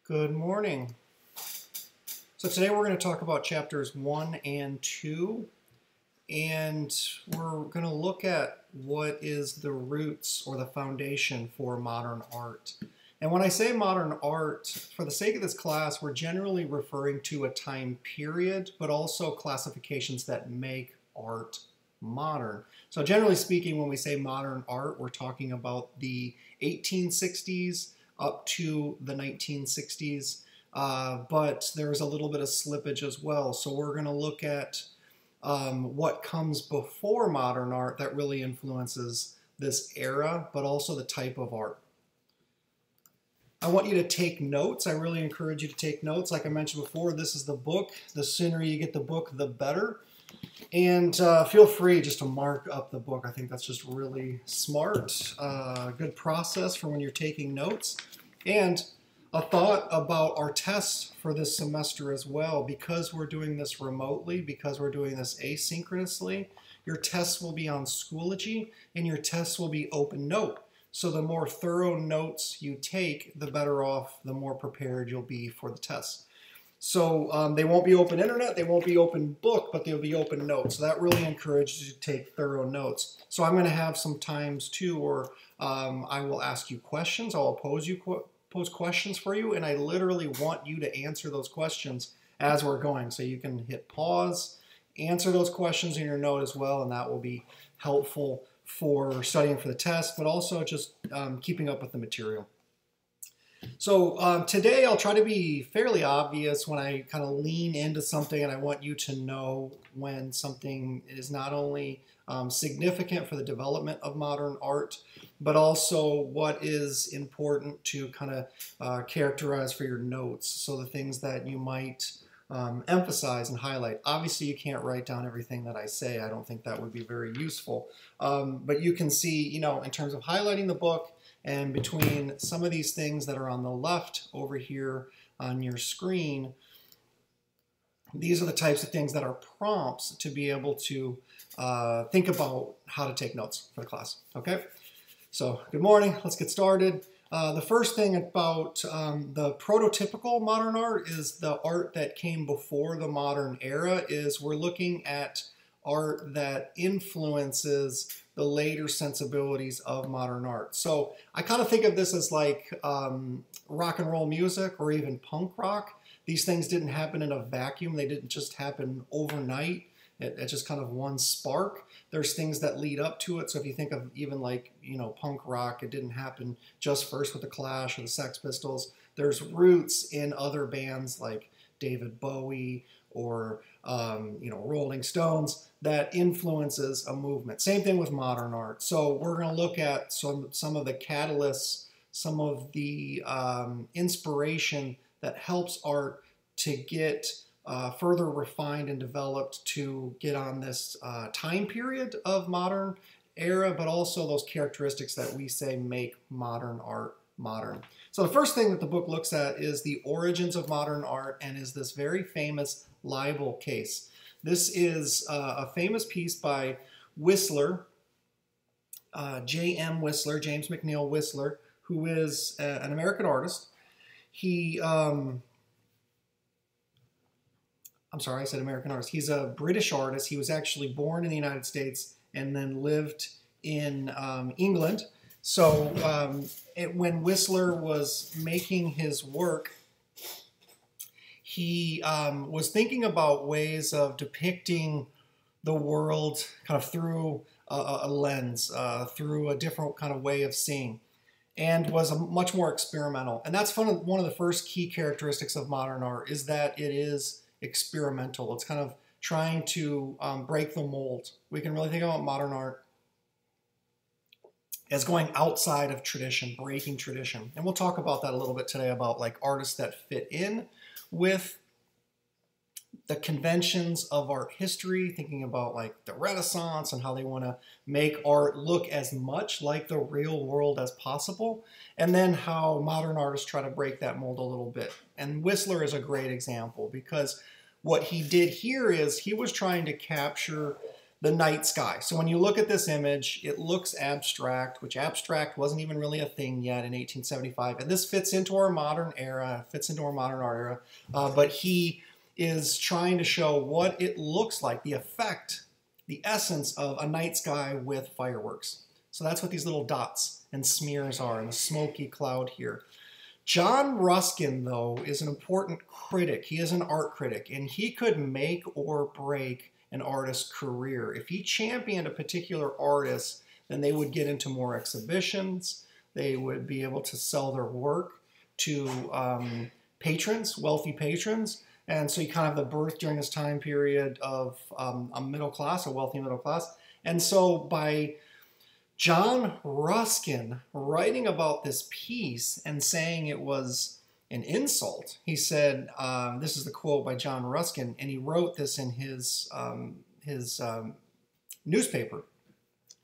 Good morning. So today we're going to talk about chapters 1 and 2, and we're going to look at what is the roots or the foundation for modern art. And when I say modern art, for the sake of this class, we're generally referring to a time period, but also classifications that make art modern. So generally speaking, when we say modern art, we're talking about the 1860s up to the 1960s, but there's a little bit of slippage as well. So we're going to look at what comes before modern art that really influences this era, but also the type of art. I want you to take notes. I really encourage you to take notes. Like I mentioned before, this is the book. The sooner you get the book, the better. And feel free just to mark up the book. I think that's just really smart. Good process for when you're taking notes. And a thought about our tests for this semester as well. Because we're doing this remotely, because we're doing this asynchronously, your tests will be on Schoology and your tests will be open note. So the more thorough notes you take, the better off, the more prepared you'll be for the test. So they won't be open internet, they won't be open book, but they'll be open notes. So that really encourages you to take thorough notes. So I'm going to have some times too, or I will ask you questions. I'll pose questions for you, and I literally want you to answer those questions as we're going. So you can hit pause, answer those questions in your note as well, and that will be helpful for studying for the test, but also just keeping up with the material. So today I'll try to be fairly obvious when I kind of lean into something, and I want you to know when something is not only significant for the development of modern art, but also what is important to kind of characterize for your notes. So the things that you might emphasize and highlight. Obviously you can't write down everything that I say. I don't think that would be very useful. But you can see, in terms of highlighting the book, and between some of these things that are on the left over here on your screen, these are the types of things that are prompts to be able to think about how to take notes for the class. Okay, so good morning, let's get started. The first thing about the prototypical modern art is the art that came before the modern era. Is we're looking at art that influences the later sensibilities of modern art. So I kind of think of this as like rock and roll music or even punk rock. These things didn't happen in a vacuum. They didn't just happen overnight. It's just kind of one spark. There's things that lead up to it. So if you think of even like, punk rock, it didn't happen just first with the Clash or the Sex Pistols. There's roots in other bands like David Bowie or, Rolling Stones that influences a movement. Same thing with modern art. So we're going to look at some of the catalysts, some of the inspiration that helps art to get further refined and developed to get on this time period of modern era, but also those characteristics that we say make modern art modern. So the first thing that the book looks at is the origins of modern art, and is this very famous libel case. This is a famous piece by Whistler, J.M. Whistler, James McNeill Whistler, who is an American artist. He I'm sorry, I said American artist. He's a British artist. He was actually born in the United States and then lived in England. So when Whistler was making his work, he was thinking about ways of depicting the world kind of through a lens, through a different kind of way of seeing, and was much more experimental. And that's one of the first key characteristics of modern art, is that it is experimental. It's kind of trying to break the mold. We can really think about modern art as going outside of tradition, breaking tradition. And we'll talk about that a little bit today, about like artists that fit in with the conventions of art history, thinking about like the Renaissance and how they want to make art look as much like the real world as possible, and then how modern artists try to break that mold a little bit. And Whistler is a great example, because what he did here is he was trying to capture the night sky. So when you look at this image, it looks abstract, which abstract wasn't even really a thing yet in 1875. And this fits into our modern era, fits into our modern art era. But he is trying to show what it looks like, the effect, the essence of a night sky with fireworks. So that's what these little dots and smears are, and the smoky cloud here. John Ruskin, though, is an important critic. He is an art critic, and he could make or break an artist's career. If he championed a particular artist, then they would get into more exhibitions. They would be able to sell their work to patrons, wealthy patrons. And so you kind of have the birth during this time period of a middle class, a wealthy middle class. And so by John Ruskin writing about this piece and saying it was an insult, he said, this is the quote by John Ruskin, and he wrote this in his newspaper,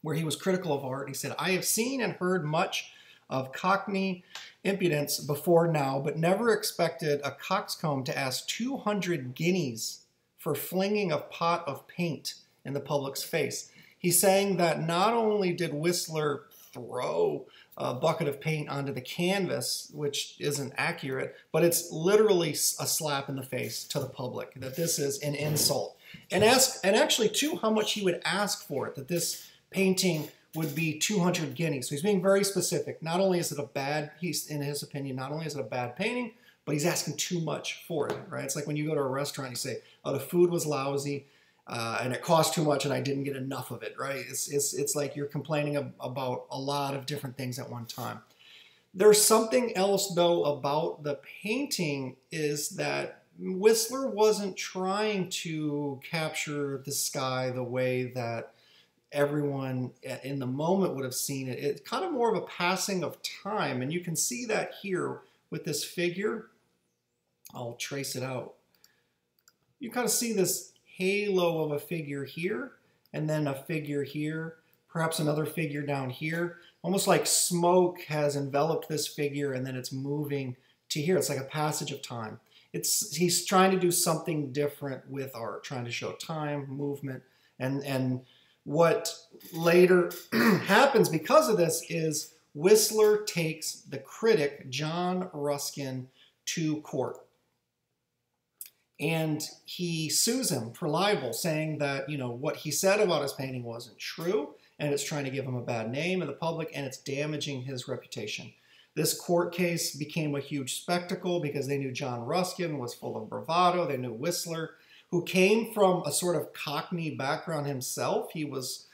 where he was critical of art. He said, "I have seen and heard much of Cockney impudence before now, but never expected a coxcomb to ask 200 guineas for flinging a pot of paint in the public's face." He's saying that not only did Whistler throw a bucket of paint onto the canvas, which isn't accurate, but it's literally a slap in the face to the public, that this is an insult. And actually, too, how much he would ask for it, that this painting would be 200 guineas. So he's being very specific. Not only is it a bad, in his opinion, not only is it a bad painting, but he's asking too much for it, right? It's like when you go to a restaurant, you say, oh, the food was lousy, and it cost too much and I didn't get enough of it, right? It's like you're complaining about a lot of different things at one time. There's something else, though, about the painting, is that Whistler wasn't trying to capture the sky the way that everyone in the moment would have seen it. It's kind of more of a passing of time, and you can see that here with this figure. I'll trace it out. You kind of see this halo of a figure here, and then a figure here, perhaps another figure down here, almost like smoke has enveloped this figure and then it's moving to here. It's like a passage of time. He's trying to do something different with art, trying to show time, movement, and what later happens because of this is Whistler takes the critic, John Ruskin, to court. And he sues him for libel, saying that, you know, what he said about his painting wasn't true, and it's trying to give him a bad name in the public, and it's damaging his reputation. This court case became a huge spectacle because they knew John Ruskin was full of bravado. They knew Whistler, who came from a sort of Cockney background himself. He was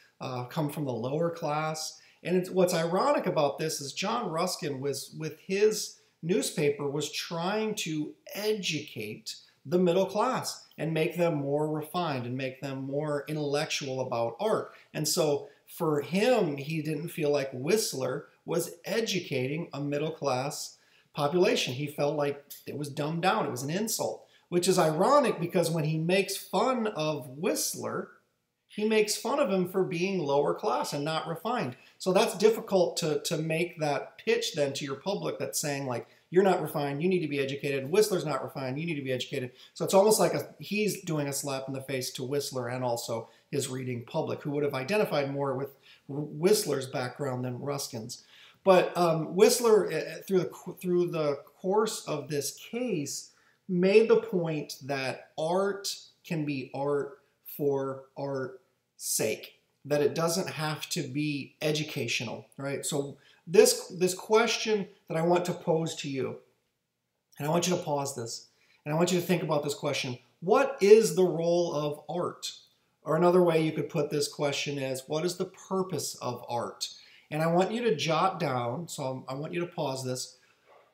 come from the lower class. And what's ironic about this is John Ruskin was, with his newspaper, was trying to educate the middle class and make them more refined and make them more intellectual about art. And so for him, he didn't feel like Whistler was educating a middle class population. He felt like it was dumbed down. It was an insult, which is ironic because when he makes fun of Whistler, he makes fun of him for being lower class and not refined. So that's difficult to make that pitch then to your public that's saying, like, you're not refined, you need to be educated. Whistler's not refined, you need to be educated. So it's almost like he's doing a slap in the face to Whistler and also his reading public, who would have identified more with Whistler's background than Ruskin's. But Whistler, through the course of this case, made the point that art can be art for art's sake, that it doesn't have to be educational, right? So this question that I want to pose to you, and I want you to pause this, and I want you to think about this question. What is the role of art? Or another way you could put this question is, what is the purpose of art? And I want you to jot down, so I want you to pause this,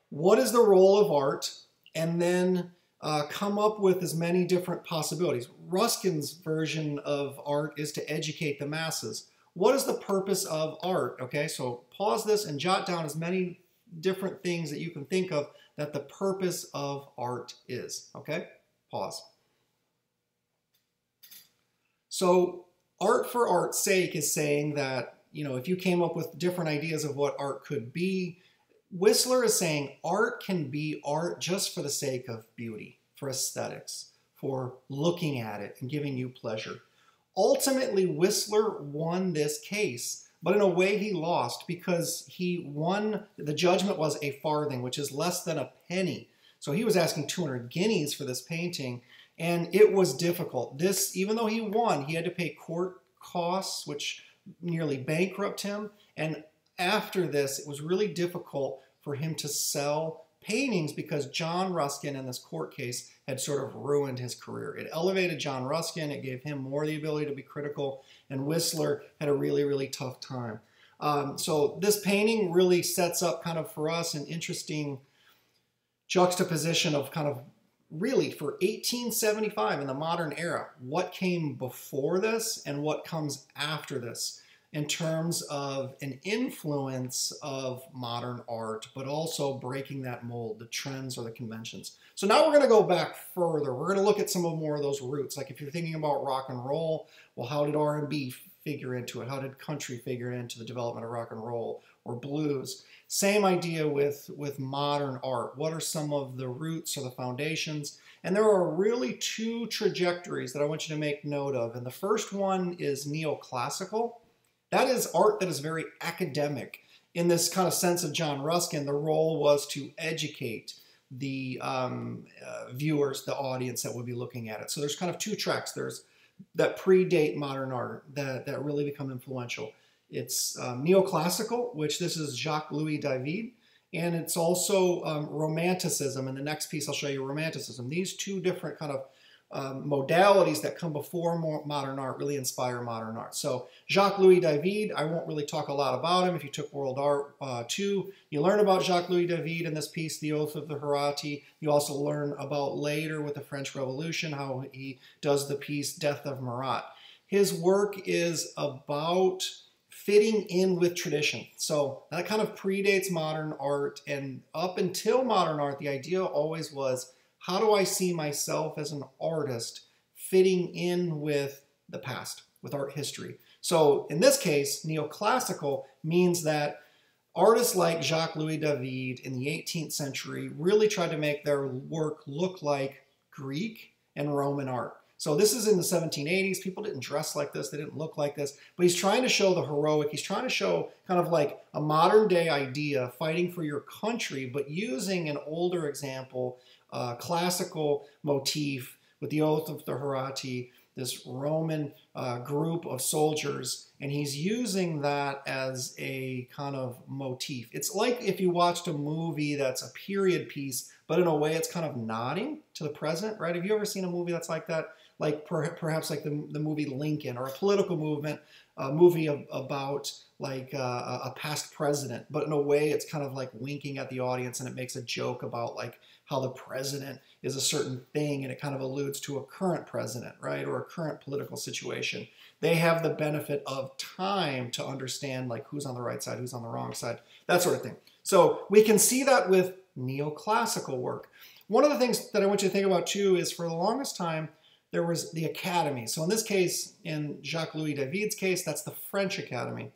what is the role of art? And then come up with as many different possibilities. Ruskin's version of art is to educate the masses. What is the purpose of art? Okay, so pause this and jot down as many different things that you can think of that the purpose of art is. Okay, pause. So art for art's sake is saying that, you know, if you came up with different ideas of what art could be, Whistler is saying art can be art just for the sake of beauty, for aesthetics, for looking at it and giving you pleasure. Ultimately, Whistler won this case, but in a way he lost because he won, the judgment was a farthing, which is less than a penny. So he was asking 200 guineas for this painting, and it was difficult. This, even though he won, he had to pay court costs, which nearly bankrupt him. And after this, it was really difficult for him to sell paintings because John Ruskin in this court case had sort of ruined his career. It elevated John Ruskin, it gave him more the ability to be critical, and Whistler had a really, really tough time. So this painting really sets up kind of for us an interesting juxtaposition of kind of really for 1875 in the modern era, what came before this and what comes after this in terms of an influence of modern art, but also breaking that mold, the trends or the conventions. So now we're going to go back further. We're going to look at some more of those roots. Like if you're thinking about rock and roll, well, how did R&B figure into it? How did country figure into the development of rock and roll or blues? Same idea with modern art. What are some of the roots or the foundations? And there are really two trajectories that I want you to make note of. And the first one is neoclassical. That is art that is very academic. In this kind of sense of John Ruskin, the role was to educate the viewers, the audience that would be looking at it. So there's kind of two tracks. There's that predate modern art that really become influential. It's neoclassical, which this is Jacques-Louis David, and it's also romanticism. In the next piece, I'll show you romanticism. These two different kind of modalities that come before modern art really inspire modern art. So Jacques-Louis David, I won't really talk a lot about him. If you took World Art 2, you learn about Jacques-Louis David in this piece, The Oath of the Hierati. You also learn about later with the French Revolution how he does the piece Death of Marat. His work is about fitting in with tradition. So that kind of predates modern art, and up until modern art, the idea always was, how do I see myself as an artist fitting in with the past, with art history? So in this case, neoclassical means that artists like Jacques-Louis David in the 18th century really tried to make their work look like Greek and Roman art. So this is in the 1780s. People didn't dress like this. They didn't look like this. But he's trying to show the heroic. He's trying to show kind of like a modern day idea, fighting for your country, but using an older example, classical motif with the Oath of the Hierati, this Roman group of soldiers, and he's using that as a kind of motif. It's like if you watched a movie that's a period piece, but in a way it's kind of nodding to the present, right? Have you ever seen a movie that's like that? Like perhaps like the movie Lincoln, or a political movement, a movie about like a past president, but in a way it's kind of like winking at the audience, and it makes a joke about like how the president is a certain thing, and it kind of alludes to a current president, right, or a current political situation. They have the benefit of time to understand like who's on the right side, who's on the wrong side, that sort of thing. So we can see that with neoclassical work. One of the things that I want you to think about too is, for the longest time, there was the Academy. So in this case, in Jacques-Louis David's case, that's the French Academy.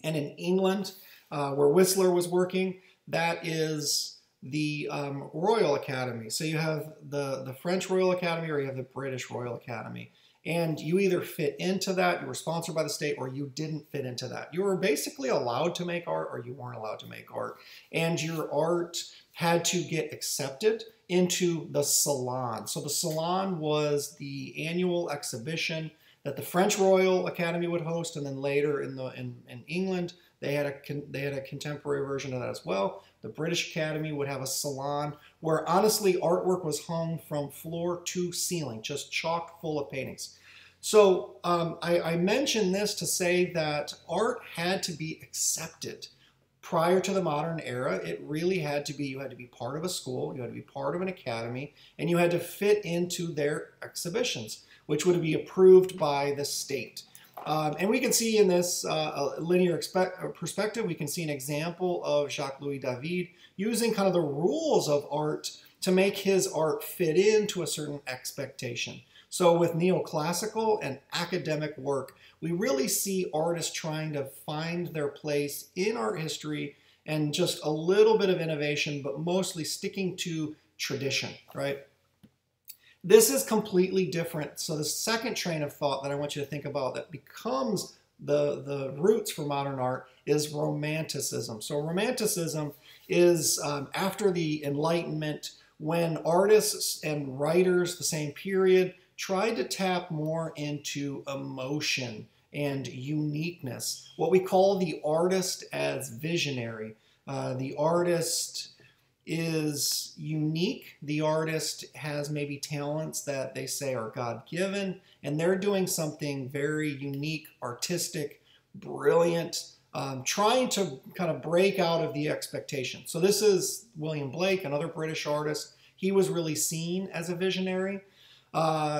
And in England, where Whistler was working, that is the Royal Academy. So you have the French Royal Academy, or you have the British Royal Academy. And you either fit into that, you were sponsored by the state, or you didn't fit into that. You were basically allowed to make art, or you weren't allowed to make art. And your art had to get accepted into the Salon. So the Salon was the annual exhibition that the French Royal Academy would host, and then later in England, they had a contemporary version of that as well. The British Academy would have a salon where honestly artwork was hung from floor to ceiling, just chock full of paintings. So I mention this to say that art had to be accepted. Prior to the modern era, it really had to be, you had to be part of a school, you had to be part of an academy, and you had to fit into their exhibitions, which would be approved by the state. And we can see in this linear perspective, we can see an example of Jacques-Louis David using kind of the rules of art to make his art fit into a certain expectation. So with neoclassical and academic work, we really see artists trying to find their place in art history and just a little bit of innovation, but mostly sticking to tradition, right? This is completely different. So the second train of thought that I want you to think about that becomes the roots for modern art is Romanticism. So Romanticism is after the Enlightenment, when artists and writers the same period tried to tap more into emotion and uniqueness. What we call the artist as visionary. The artist is unique. The artist has maybe talents that they say are God-given, and they're doing something very unique, artistic, brilliant, trying to kind of break out of the expectation. So this is William Blake, another British artist. He was really seen as a visionary.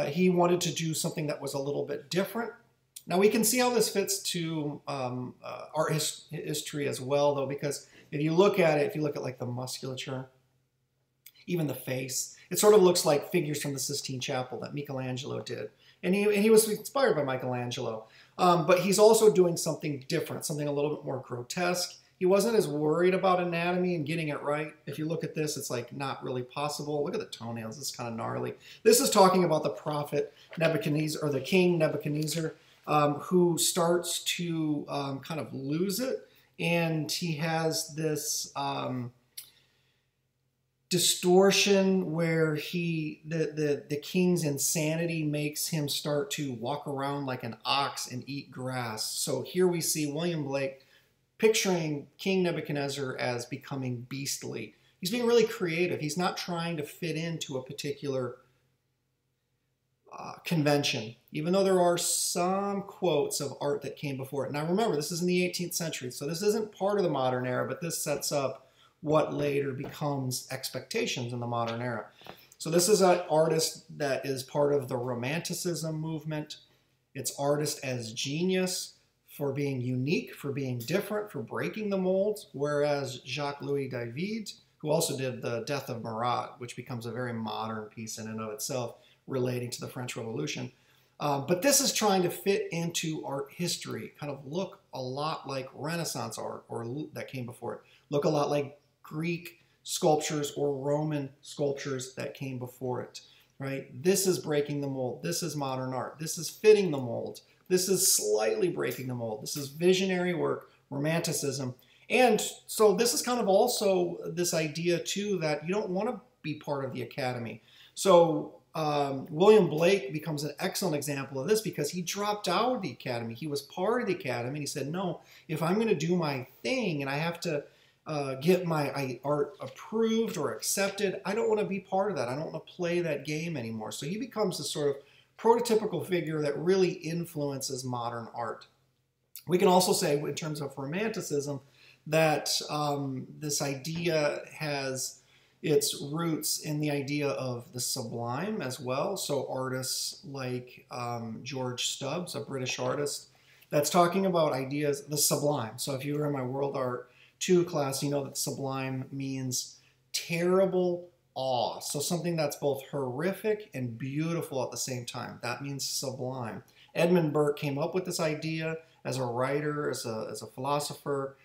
He wanted to do something that was a little bit different. Now we can see how this fits to art history as well, though, because if you look at it, if you look at like the musculature, even the face, it sort of looks like figures from the Sistine Chapel that Michelangelo did. And he was inspired by Michelangelo. But he's also doing something different, something a little bit more grotesque. He wasn't as worried about anatomy and getting it right. If you look at this, it's like not really possible. Look at the toenails, it's kind of gnarly. This is talking about the prophet Nebuchadnezzar, or the king Nebuchadnezzar, who starts to kind of lose it. And he has this distortion where the king's insanity makes him start to walk around like an ox and eat grass. So here we see William Blake picturing King Nebuchadnezzar as becoming beastly. He's being really creative. He's not trying to fit into a particular convention, even though there are some quotes of art that came before it. Now remember, this is in the 18th century, so this isn't part of the modern era, but this sets up what later becomes expectations in the modern era. So this is an artist that is part of the Romanticism movement. It's artist as genius for being unique, for being different, for breaking the molds, whereas Jacques-Louis David, who also did The Death of Marat, which becomes a very modern piece in and of itself, relating to the French Revolution. But this is trying to fit into art history, kind of look a lot like Renaissance art or that came before it, look a lot like Greek sculptures or Roman sculptures that came before it, right? This is breaking the mold. This is modern art. This is fitting the mold. This is slightly breaking the mold. This is visionary work, Romanticism. And so this is kind of also this idea too that you don't want to be part of the academy. So William Blake becomes an excellent example of this because he dropped out of the academy. He was part of the academy and he said, no, if I'm going to do my thing and I have to get my art approved or accepted, I don't want to be part of that. I don't want to play that game anymore. So he becomes this sort of prototypical figure that really influences modern art. We can also say in terms of Romanticism that this idea has its roots in the idea of the sublime as well. So artists like George Stubbs, a British artist, that's talking about ideas, the sublime. So if you were in my World Art 2 class, you know that sublime means terrible awe. So something that's both horrific and beautiful at the same time. That means sublime. Edmund Burke came up with this idea as a writer, as a philosopher,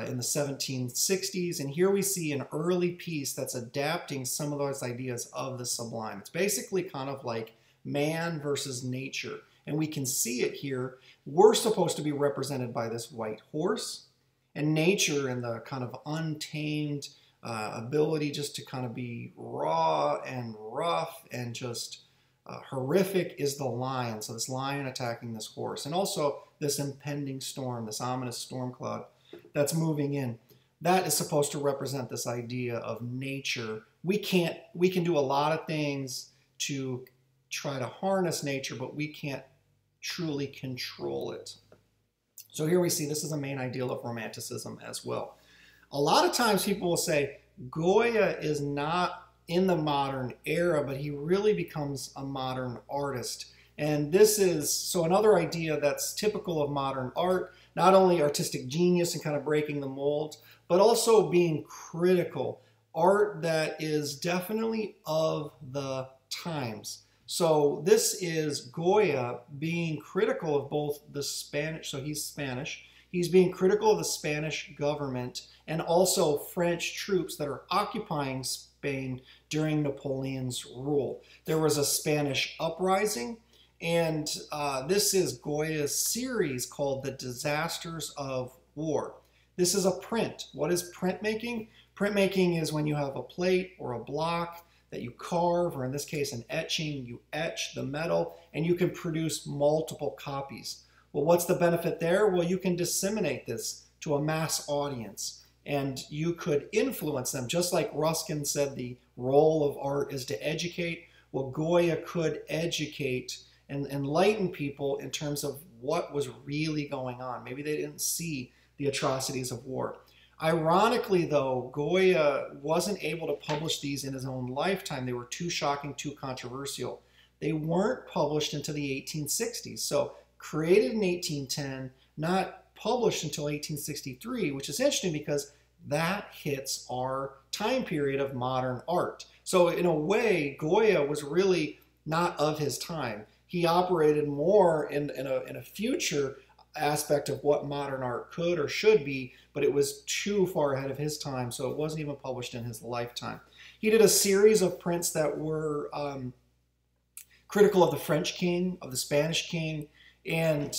in the 1760s, and here we see an early piece that's adapting some of those ideas of the sublime. It's basically kind of like man versus nature, and we can see it here. We're supposed to be represented by this white horse, and nature and the kind of untamed ability just to kind of be raw and rough and just horrific is the lion. So this lion attacking this horse, and also this impending storm, this ominous storm cloud that's moving in. That is supposed to represent this idea of nature. We can do a lot of things to try to harness nature, but we can't truly control it. So here we see this is a main ideal of Romanticism as well. A lot of times people will say Goya is not in the modern era, but he really becomes a modern artist. And this is, so another idea that's typical of modern art, not only artistic genius and kind of breaking the mold, but also being critical. Art that is definitely of the times. So this is Goya being critical of both the Spanish, so he's Spanish, He's being critical of the Spanish government and also French troops that are occupying Spain during Napoleon's rule. There was a Spanish uprising, and this is Goya's series called The Disasters of War. This is a print. What is printmaking? Printmaking is when you have a plate or a block that you carve, or in this case an etching, you etch the metal and you can produce multiple copies. Well, what's the benefit there? Well, you can disseminate this to a mass audience and you could influence them. Just like Ruskin said the role of art is to educate, well, Goya could educate and enlighten people in terms of what was really going on. Maybe they didn't see the atrocities of war. Ironically, though, Goya wasn't able to publish these in his own lifetime. They were too shocking, too controversial. They weren't published until the 1860s. So created in 1810, not published until 1863, which is interesting because that hits our time period of modern art. So in a way, Goya was really not of his time. He operated more in a future aspect of what modern art could or should be, but it was too far ahead of his time, so it wasn't even published in his lifetime. He did a series of prints that were critical of the French king, of the Spanish king, and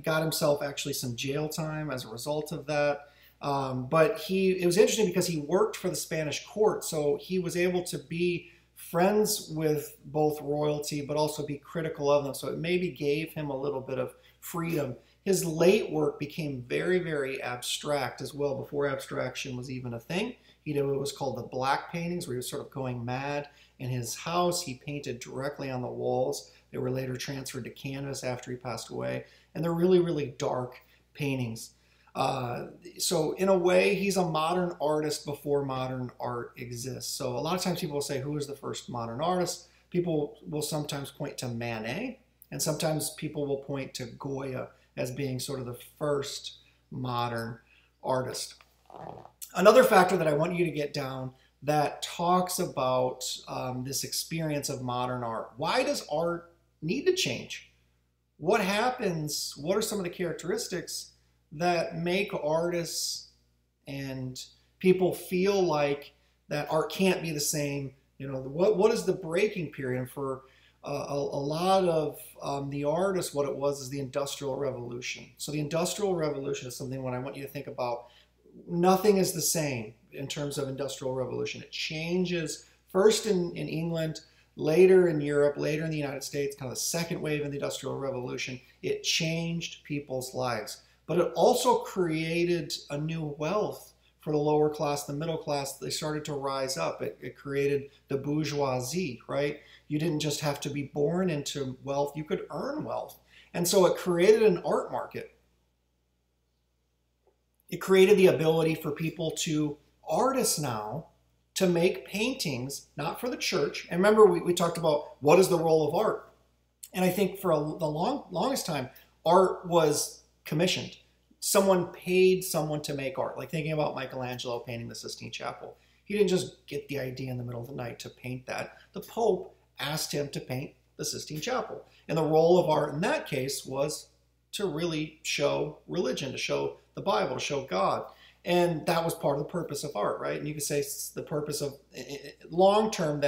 got himself actually some jail time as a result of that. But it was interesting because he worked for the Spanish court, so he was able to be friends with both royalty, but also be critical of them. So it maybe gave him a little bit of freedom. His late work became very, very abstract as well, before abstraction was even a thing. He did what was called the black paintings, where he was sort of going mad. In his house, he painted directly on the walls. They were later transferred to canvas after he passed away. And they're really, really dark paintings. So in a way, he's a modern artist before modern art exists. So a lot of times people will say, who is the first modern artist? People will sometimes point to Manet, and sometimes people will point to Goya as being sort of the first modern artist. Another factor that I want you to get down that talks about this experience of modern art. Why does art need to change? What happens? What are some of the characteristics that make artists and people feel like that art can't be the same? You know, what is the breaking period? For a lot of the artists, what it was is the Industrial Revolution. So the Industrial Revolution is something when I want you to think about. Nothing is the same in terms of Industrial Revolution. It changes first in England, later in Europe, later in the United States, kind of the second wave in the Industrial Revolution. It changed people's lives. But it also created a new wealth for the lower class, the middle class. They started to rise up. It created the bourgeoisie, right? You didn't just have to be born into wealth, you could earn wealth. And so it created an art market. It created the ability for people artists now, to make paintings, not for the church. And remember, we talked about what is the role of art. And I think for the longest time, art was commissioned. Someone paid someone to make art. Like thinking about Michelangelo painting the Sistine Chapel. He didn't just get the idea in the middle of the night to paint that. The Pope asked him to paint the Sistine Chapel. And the role of art in that case was to really show religion, to show the Bible, to show God. And that was part of the purpose of art, right? And you could say it's the purpose of, long term,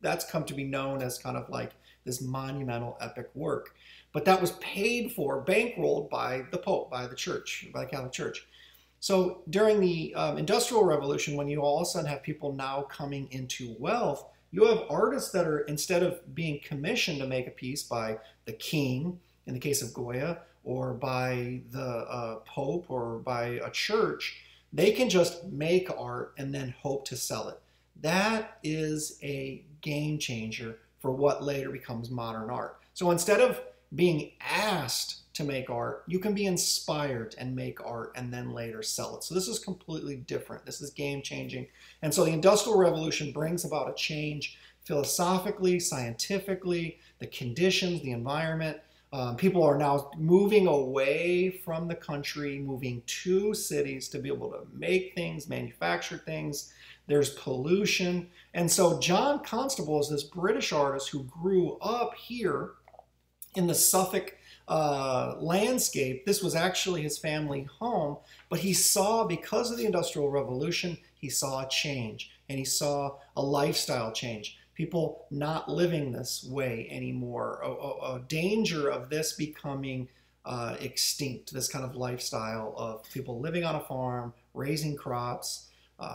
that's come to be known as kind of like this monumental epic work. But that was paid for, bankrolled by the Pope, by the church, by the Catholic Church. So during the Industrial Revolution, when you all of a sudden have people now coming into wealth, you have artists that are, instead of being commissioned to make a piece by the king, in the case of Goya, or by the Pope, or by a church, they can just make art and then hope to sell it. That is a game changer for what later becomes modern art. So instead of being asked to make art, you can be inspired and make art and then later sell it. So this is completely different. This is game changing. And so the Industrial Revolution brings about a change philosophically, scientifically, the conditions, the environment. People are now moving away from the country, moving to cities to be able to make things, manufacture things. There's pollution. And so John Constable is this British artist who grew up here in the Suffolk landscape. This was actually his family home, but he saw, because of the Industrial Revolution, he saw a change, and he saw a lifestyle change. People not living this way anymore, a danger of this becoming extinct, this kind of lifestyle of people living on a farm, raising crops,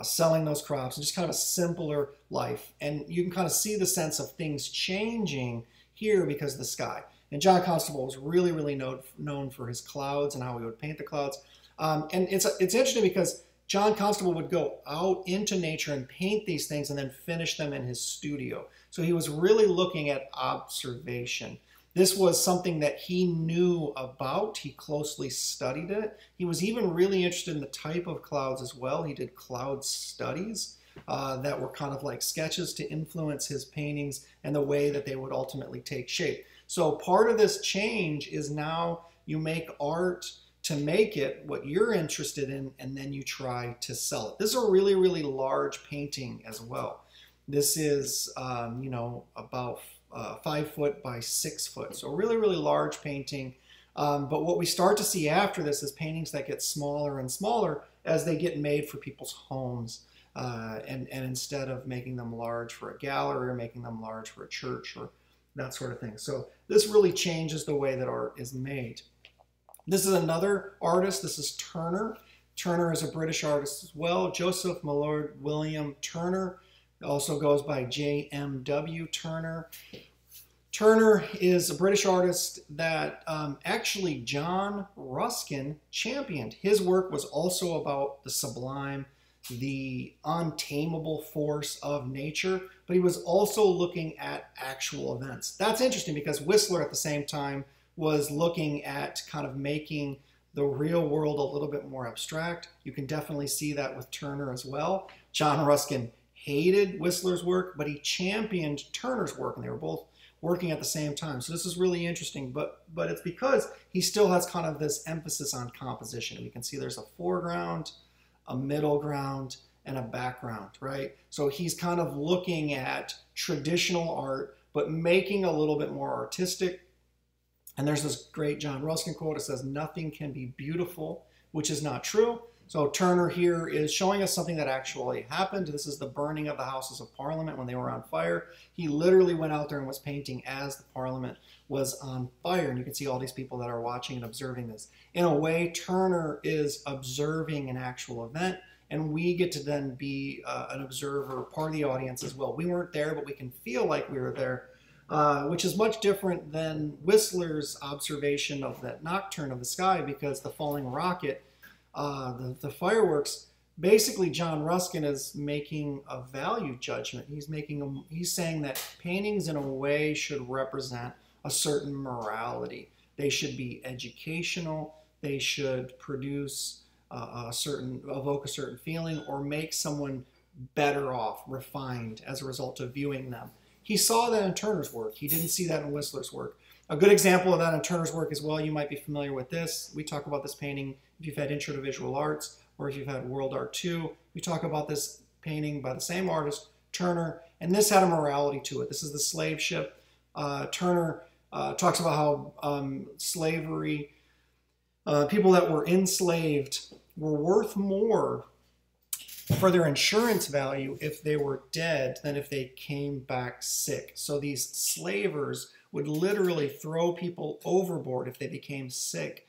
selling those crops, and just kind of a simpler life. And you can kind of see the sense of things changing here because of the sky. And John Constable was really, really known for his clouds and how he would paint the clouds. And it's interesting because John Constable would go out into nature and paint these things and then finish them in his studio. So he was really looking at observation. This was something that he knew about. He closely studied it. He was even really interested in the type of clouds as well. He did cloud studies that were kind of like sketches to influence his paintings and the way that they would ultimately take shape. So part of this change is now you make art to make it what you're interested in, and then you try to sell it. This is a really, really large painting as well. This is, you know, about 5 foot by 6 foot. So really, really large painting. But what we start to see after this is paintings that get smaller and smaller as they get made for people's homes. And instead of making them large for a gallery or making them large for a church or that sort of thing. So this really changes the way that art is made. This is another artist. This is Turner. Turner is a British artist as well. Joseph Millard William Turner also goes by J.M.W. Turner. Turner is a British artist that actually John Ruskin championed. His work was also about the sublime, the untamable force of nature, but he was also looking at actual events. That's interesting because Whistler at the same time was looking at kind of making the real world a little bit more abstract. You can definitely see that with Turner as well. John Ruskin hated Whistler's work, but he championed Turner's work, and they were both working at the same time. So this is really interesting, but it's because he still has kind of this emphasis on composition. We can see there's a foreground, a middle ground, and a background, right? So he's kind of looking at traditional art, but making a little bit more artistic. And there's this great John Ruskin quote. It says, "Nothing can be beautiful," which is not true. So Turner here is showing us something that actually happened. This is the burning of the Houses of Parliament when they were on fire. He literally went out there and was painting as the Parliament was on fire. And you can see all these people that are watching and observing this. In a way, Turner is observing an actual event, and we get to then be an observer, part of the audience as well. We weren't there, but we can feel like we were there. Which is much different than Whistler's observation of that nocturne of the sky, because the falling rocket, the fireworks, basically John Ruskin is making a value judgment. He's saying that paintings in a way should represent a certain morality. They should be educational. They should produce evoke a certain feeling, or make someone better off, refined as a result of viewing them. He saw that in Turner's work. He didn't see that in Whistler's work. A good example of that in Turner's work as well, you might be familiar with this. We talk about this painting if you've had Intro to Visual Arts, or if you've had World Art 2. We talk about this painting by the same artist, Turner, and this had a morality to it. This is the slave ship. Turner talks about how slavery, people that were enslaved were worth more for their insurance value if they were dead than if they came back sick. So these slavers would literally throw people overboard if they became sick,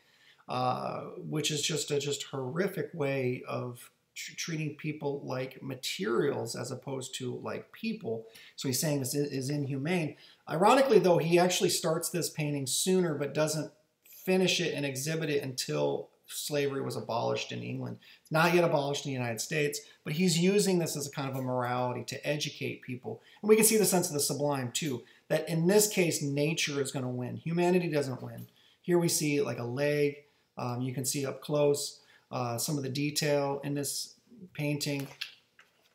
which is just a horrific way of treating people like materials as opposed to like people. So he's saying this is inhumane. Ironically, though, he actually starts this painting sooner but doesn't finish it and exhibit it until slavery was abolished in England. It's not yet abolished in the United States, but he's using this as a kind of a morality to educate people. And we can see the sense of the sublime too, that in this case, nature is going to win. Humanity doesn't win. Here we see like a leg. You can see up close some of the detail in this painting,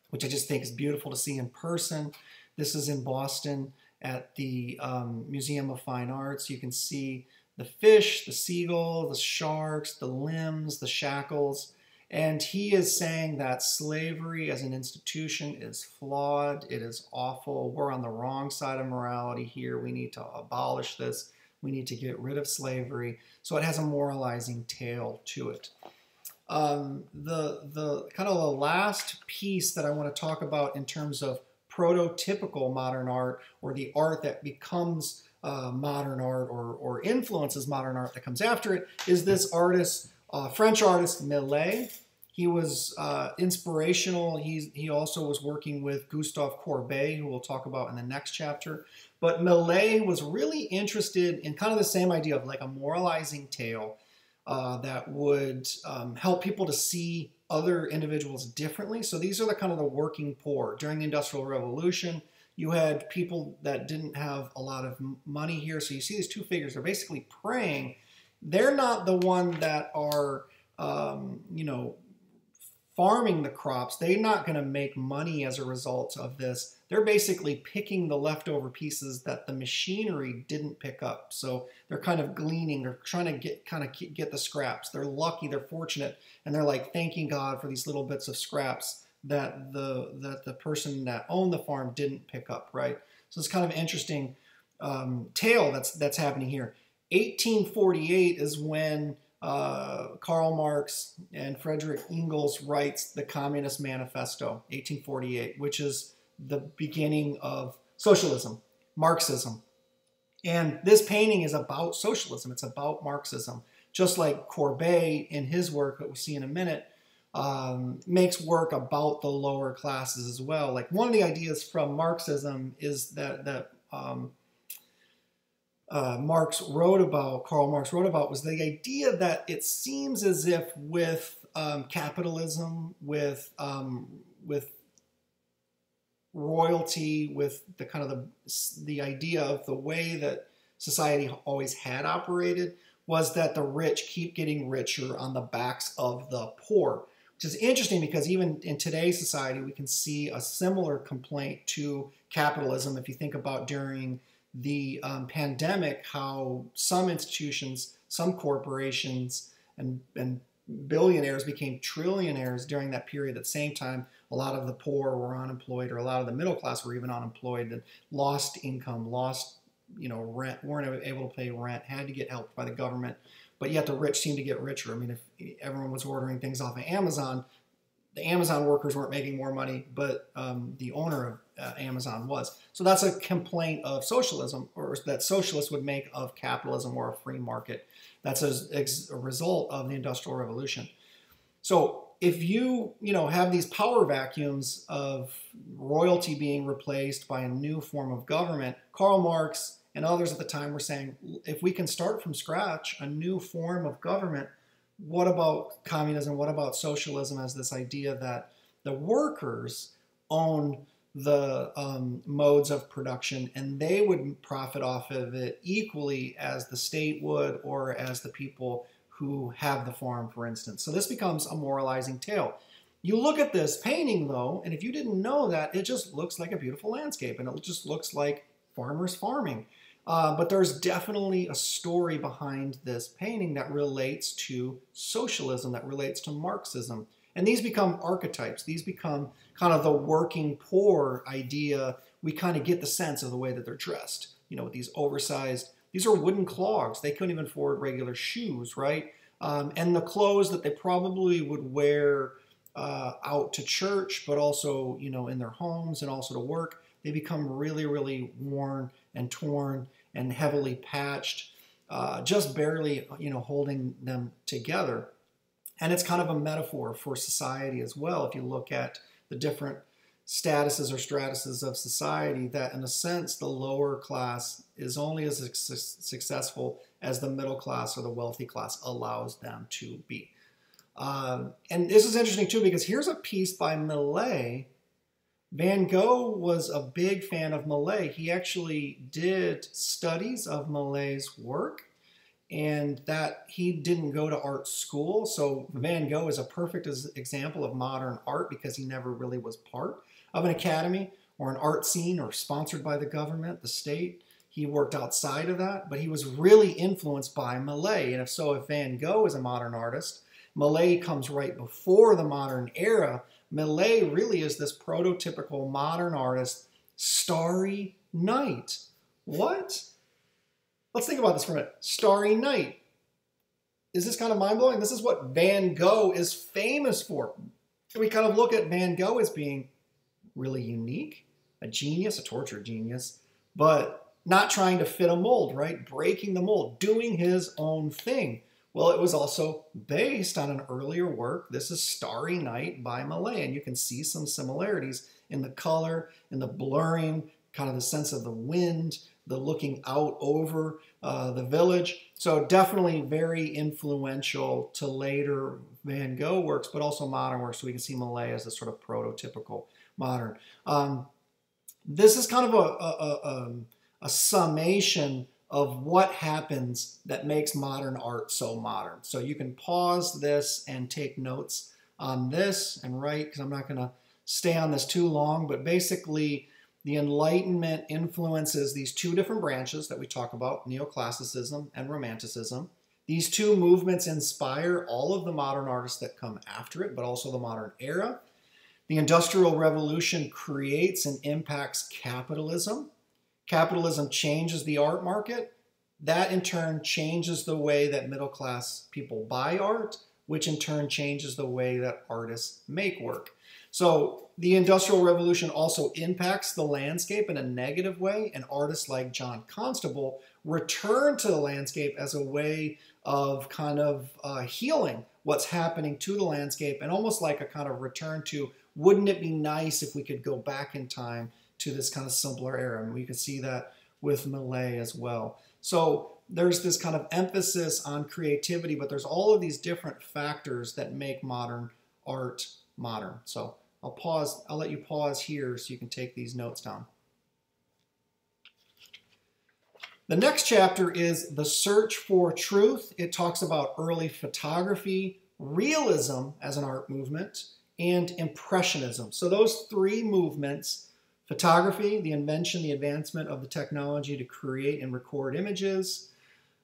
which I just think is beautiful to see in person. This is in Boston at the Museum of Fine Arts. You can see the fish, the seagull, the sharks, the limbs, the shackles. And he is saying that slavery as an institution is flawed. It is awful. We're on the wrong side of morality here. We need to abolish this. We need to get rid of slavery. So it has a moralizing tale to it. The kind of the last piece that I want to talk about in terms of prototypical modern art, or the art that becomes modern art or influences modern art that comes after it, is this artist, French artist Millet. He was inspirational. He also was working with Gustave Courbet, who we'll talk about in the next chapter. But Millet was really interested in kind of the same idea of like a moralizing tale that would help people to see other individuals differently. So these are the kind of the working poor. During the Industrial Revolution, you had people that didn't have a lot of money here. So you see these two figures, they're basically praying. They're not the one that are, you know, farming the crops. They're not going to make money as a result of this. They're basically picking the leftover pieces that the machinery didn't pick up. So they're kind of gleaning. They're trying to get the scraps. They're lucky. They're fortunate, and they're like thanking God for these little bits of scraps that the person that owned the farm didn't pick up. Right. So it's kind of an interesting tale that's happening here. 1848 is when Karl Marx and Friedrich Engels writes the Communist Manifesto, 1848, which is the beginning of socialism, Marxism. And this painting is about socialism. It's about Marxism. Just like Courbet in his work that we'll see in a minute, makes work about the lower classes as well. Like one of the ideas from Marxism is that Karl Marx wrote about was the idea that it seems as if with capitalism, with royalty, with the kind of the idea of the way that society always had operated, was that the rich keep getting richer on the backs of the poor, which is interesting because even in today's society, we can see a similar complaint to capitalism. If you think about during the pandemic, how some institutions, some corporations, and billionaires became trillionaires during that period. At the same time, a lot of the poor were unemployed, or a lot of the middle class were even unemployed and lost income, lost rent, weren't able to pay rent, had to get helped by the government. But yet the rich seemed to get richer. I mean, if everyone was ordering things off of Amazon, the Amazon workers weren't making more money, but the owner of Amazon was. So that's a complaint of socialism, or that socialists would make of capitalism or a free market. That's a result of the Industrial Revolution. So if you have these power vacuums of royalty being replaced by a new form of government, Karl Marx and others at the time were saying, if we can start from scratch a new form of government, what about communism? What about socialism as this idea that the workers own the modes of production and they would profit off of it equally as the state would, or as the people who have the farm, for instance. So this becomes a moralizing tale. You look at this painting, though, and if you didn't know that, it just looks like a beautiful landscape, and it just looks like farmers farming. But there's definitely a story behind this painting that relates to socialism, that relates to Marxism. And these become archetypes. These become kind of the working poor idea. We kind of get the sense of the way that they're dressed, with these oversized, these are wooden clogs. They couldn't even afford regular shoes, right? And the clothes that they probably would wear out to church, but also, in their homes and also to work, they become really, really worn and torn and heavily patched, just barely, holding them together. And it's kind of a metaphor for society as well. If you look at the different statuses or stratuses of society, that in a sense, the lower class is only as successful as the middle class or the wealthy class allows them to be. And this is interesting too, because here's a piece by Millet. Van Gogh was a big fan of Millet. He actually did studies of Millet's work, and that he didn't go to art school. So Van Gogh is a perfect example of modern art because he never really was part of an academy or an art scene or sponsored by the government, the state. He worked outside of that, but he was really influenced by Millet. And if Van Gogh is a modern artist, Millet comes right before the modern era. Millet really is this prototypical modern artist, Starry Night. What? let's think about this for a minute. Starry Night. Is this kind of mind-blowing? This is what Van Gogh is famous for. We kind of look at Van Gogh as being really unique, a genius, a tortured genius, but not trying to fit a mold, right? Breaking the mold, doing his own thing. Well, it was also based on an earlier work. This is Starry Night by Millet, and you can see some similarities in the color, in the blurring, kind of the sense of the wind, the looking out over the village. So definitely very influential to later Van Gogh works, but also modern works. So we can see Millet as a sort of prototypical modern. This is kind of a summation of what happens that makes modern art so modern. So you can pause this and take notes on this and write, because I'm not going to stay on this too long, but basically the Enlightenment influences these two different branches that we talk about, neoclassicism and romanticism. These two movements inspire all of the modern artists that come after it, but also the modern era. The Industrial Revolution creates and impacts capitalism. Capitalism changes the art market. That in turn changes the way that middle-class people buy art, which in turn changes the way that artists make work. So the Industrial Revolution also impacts the landscape in a negative way, and artists like John Constable return to the landscape as a way of kind of healing what's happening to the landscape, and almost like a kind of return to, wouldn't it be nice if we could go back in time to this kind of simpler era? And we could see that with Millet as well. So there's this kind of emphasis on creativity, but there's all of these different factors that make modern art modern. So I'll let you pause here so you can take these notes down. The next chapter is The Search for Truth. It talks about early photography, realism as an art movement, and impressionism. So those three movements, photography, the invention, the advancement of the technology to create and record images,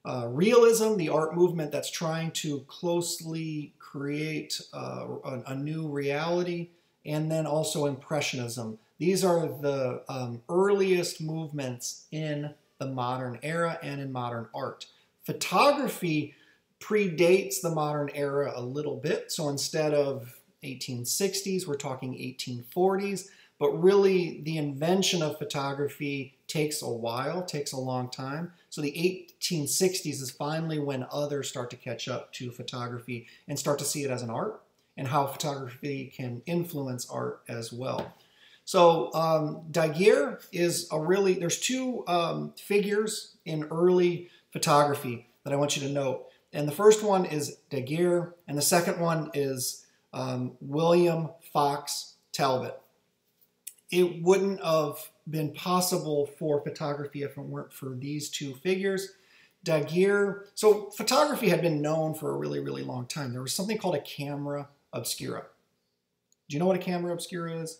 realism, the art movement that's trying to closely create a new reality, and then also impressionism. These are the earliest movements in the modern era and in modern art. Photography predates the modern era a little bit, so instead of 1860s, we're talking 1840s, but really the invention of photography takes a while, takes a long time. So the 1860s is finally when others start to catch up to photography and start to see it as an art, and how photography can influence art as well. So Daguerre is there's two figures in early photography that I want you to note. And the first one is Daguerre, and the second one is William Fox Talbot. It wouldn't have been possible for photography if it weren't for these two figures. Daguerre, so photography had been known for a really, really long time. There was something called a camera obscura. Do you know what a camera obscura is?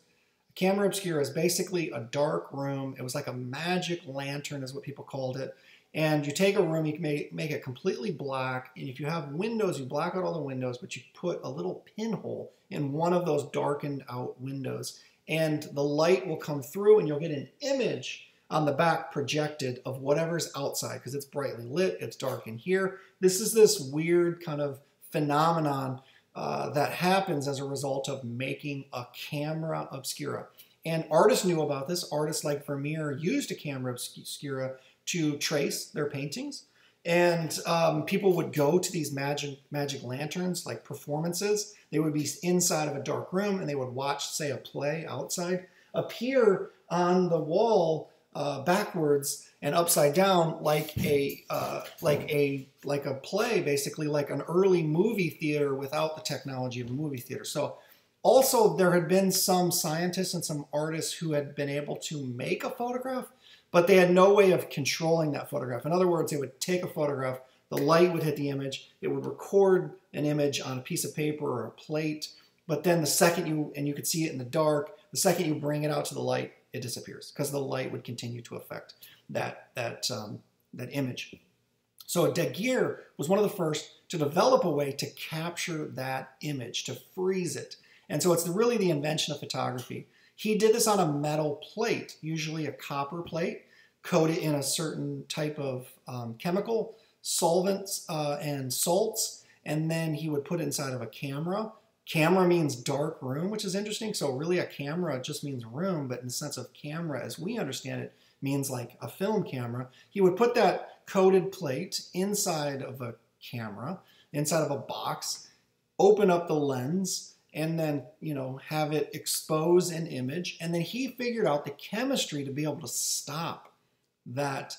A camera obscura is basically a dark room. It was like a magic lantern is what people called it. And you take a room, you can make it completely black, and if you have windows, you black out all the windows, but you put a little pinhole in one of those darkened out windows, and the light will come through and you'll get an image on the back projected of whatever's outside, because it's brightly lit, it's dark in here. This is this weird kind of phenomenon that happens as a result of making a camera obscura. And artists knew about this. Artists like Vermeer used a camera obscura to trace their paintings. And people would go to these magic lanterns, like performances. They would be inside of a dark room and they would watch, say, a play outside appear on the wall backwards and upside down, like a play, basically like an early movie theater without the technology of a movie theater. So also there had been some scientists and some artists who had been able to make a photograph, but they had no way of controlling that photograph. In other words, they would take a photograph, the light would hit the image, it would record an image on a piece of paper or a plate, but then the second you could see it in the dark, the second you bring it out to the light, it disappears, because the light would continue to affect that image. So Daguerre was one of the first to develop a way to capture that image, to freeze it. And so it's really the invention of photography. He did this on a metal plate, usually a copper plate. coat it in a certain type of chemical, solvents and salts, and then he would put it inside of a camera. Camera means dark room, which is interesting. So really a camera just means room, but in the sense of camera as we understand it means like a film camera. He would put that coated plate inside of a camera, inside of a box, open up the lens, and then, you know, have it expose an image. And then he figured out the chemistry to be able to stop that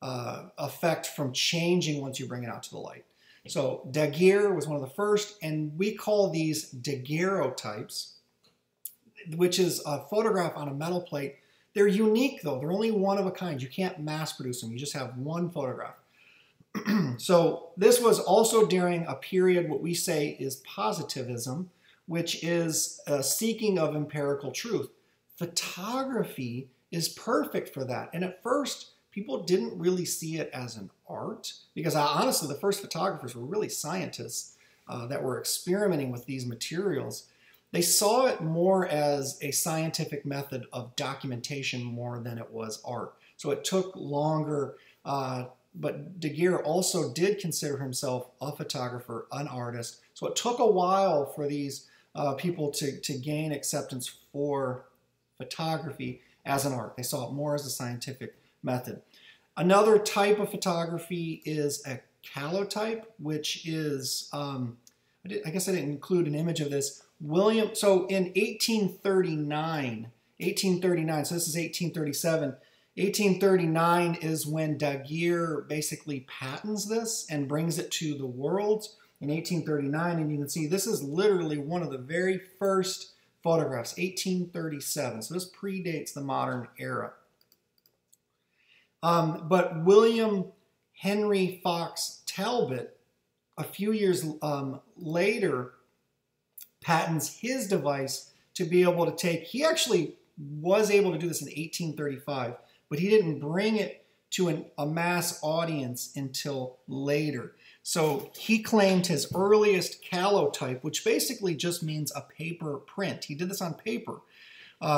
effect from changing once you bring it out to the light. So Daguerre was one of the first, and we call these daguerreotypes, which is a photograph on a metal plate. They're unique though, they're only one of a kind. You can't mass produce them, you just have one photograph. So this was also during a period, what we say is positivism, which is a seeking of empirical truth. Photography is perfect for that. And at first, people didn't really see it as an art because honestly, the first photographers were really scientists that were experimenting with these materials. They saw it more as a scientific method of documentation more than it was art. So it took longer, but Daguerre also did consider himself a photographer, an artist. So it took a while for these people to gain acceptance for photography as an art. They saw it more as a scientific method. Another type of photography is a calotype, which is, I guess I didn't include an image of this. So in 1839, so this is 1837, 1839 is when Daguerre basically patents this and brings it to the world in 1839. And you can see this is literally one of the very first photographs, 1837. So this predates the modern era. But William Henry Fox Talbot, a few years later, patents his device to be able to take, he actually was able to do this in 1835, but he didn't bring it to a mass audience until later. So he claimed his earliest calotype, which basically just means a paper print. He did this on paper.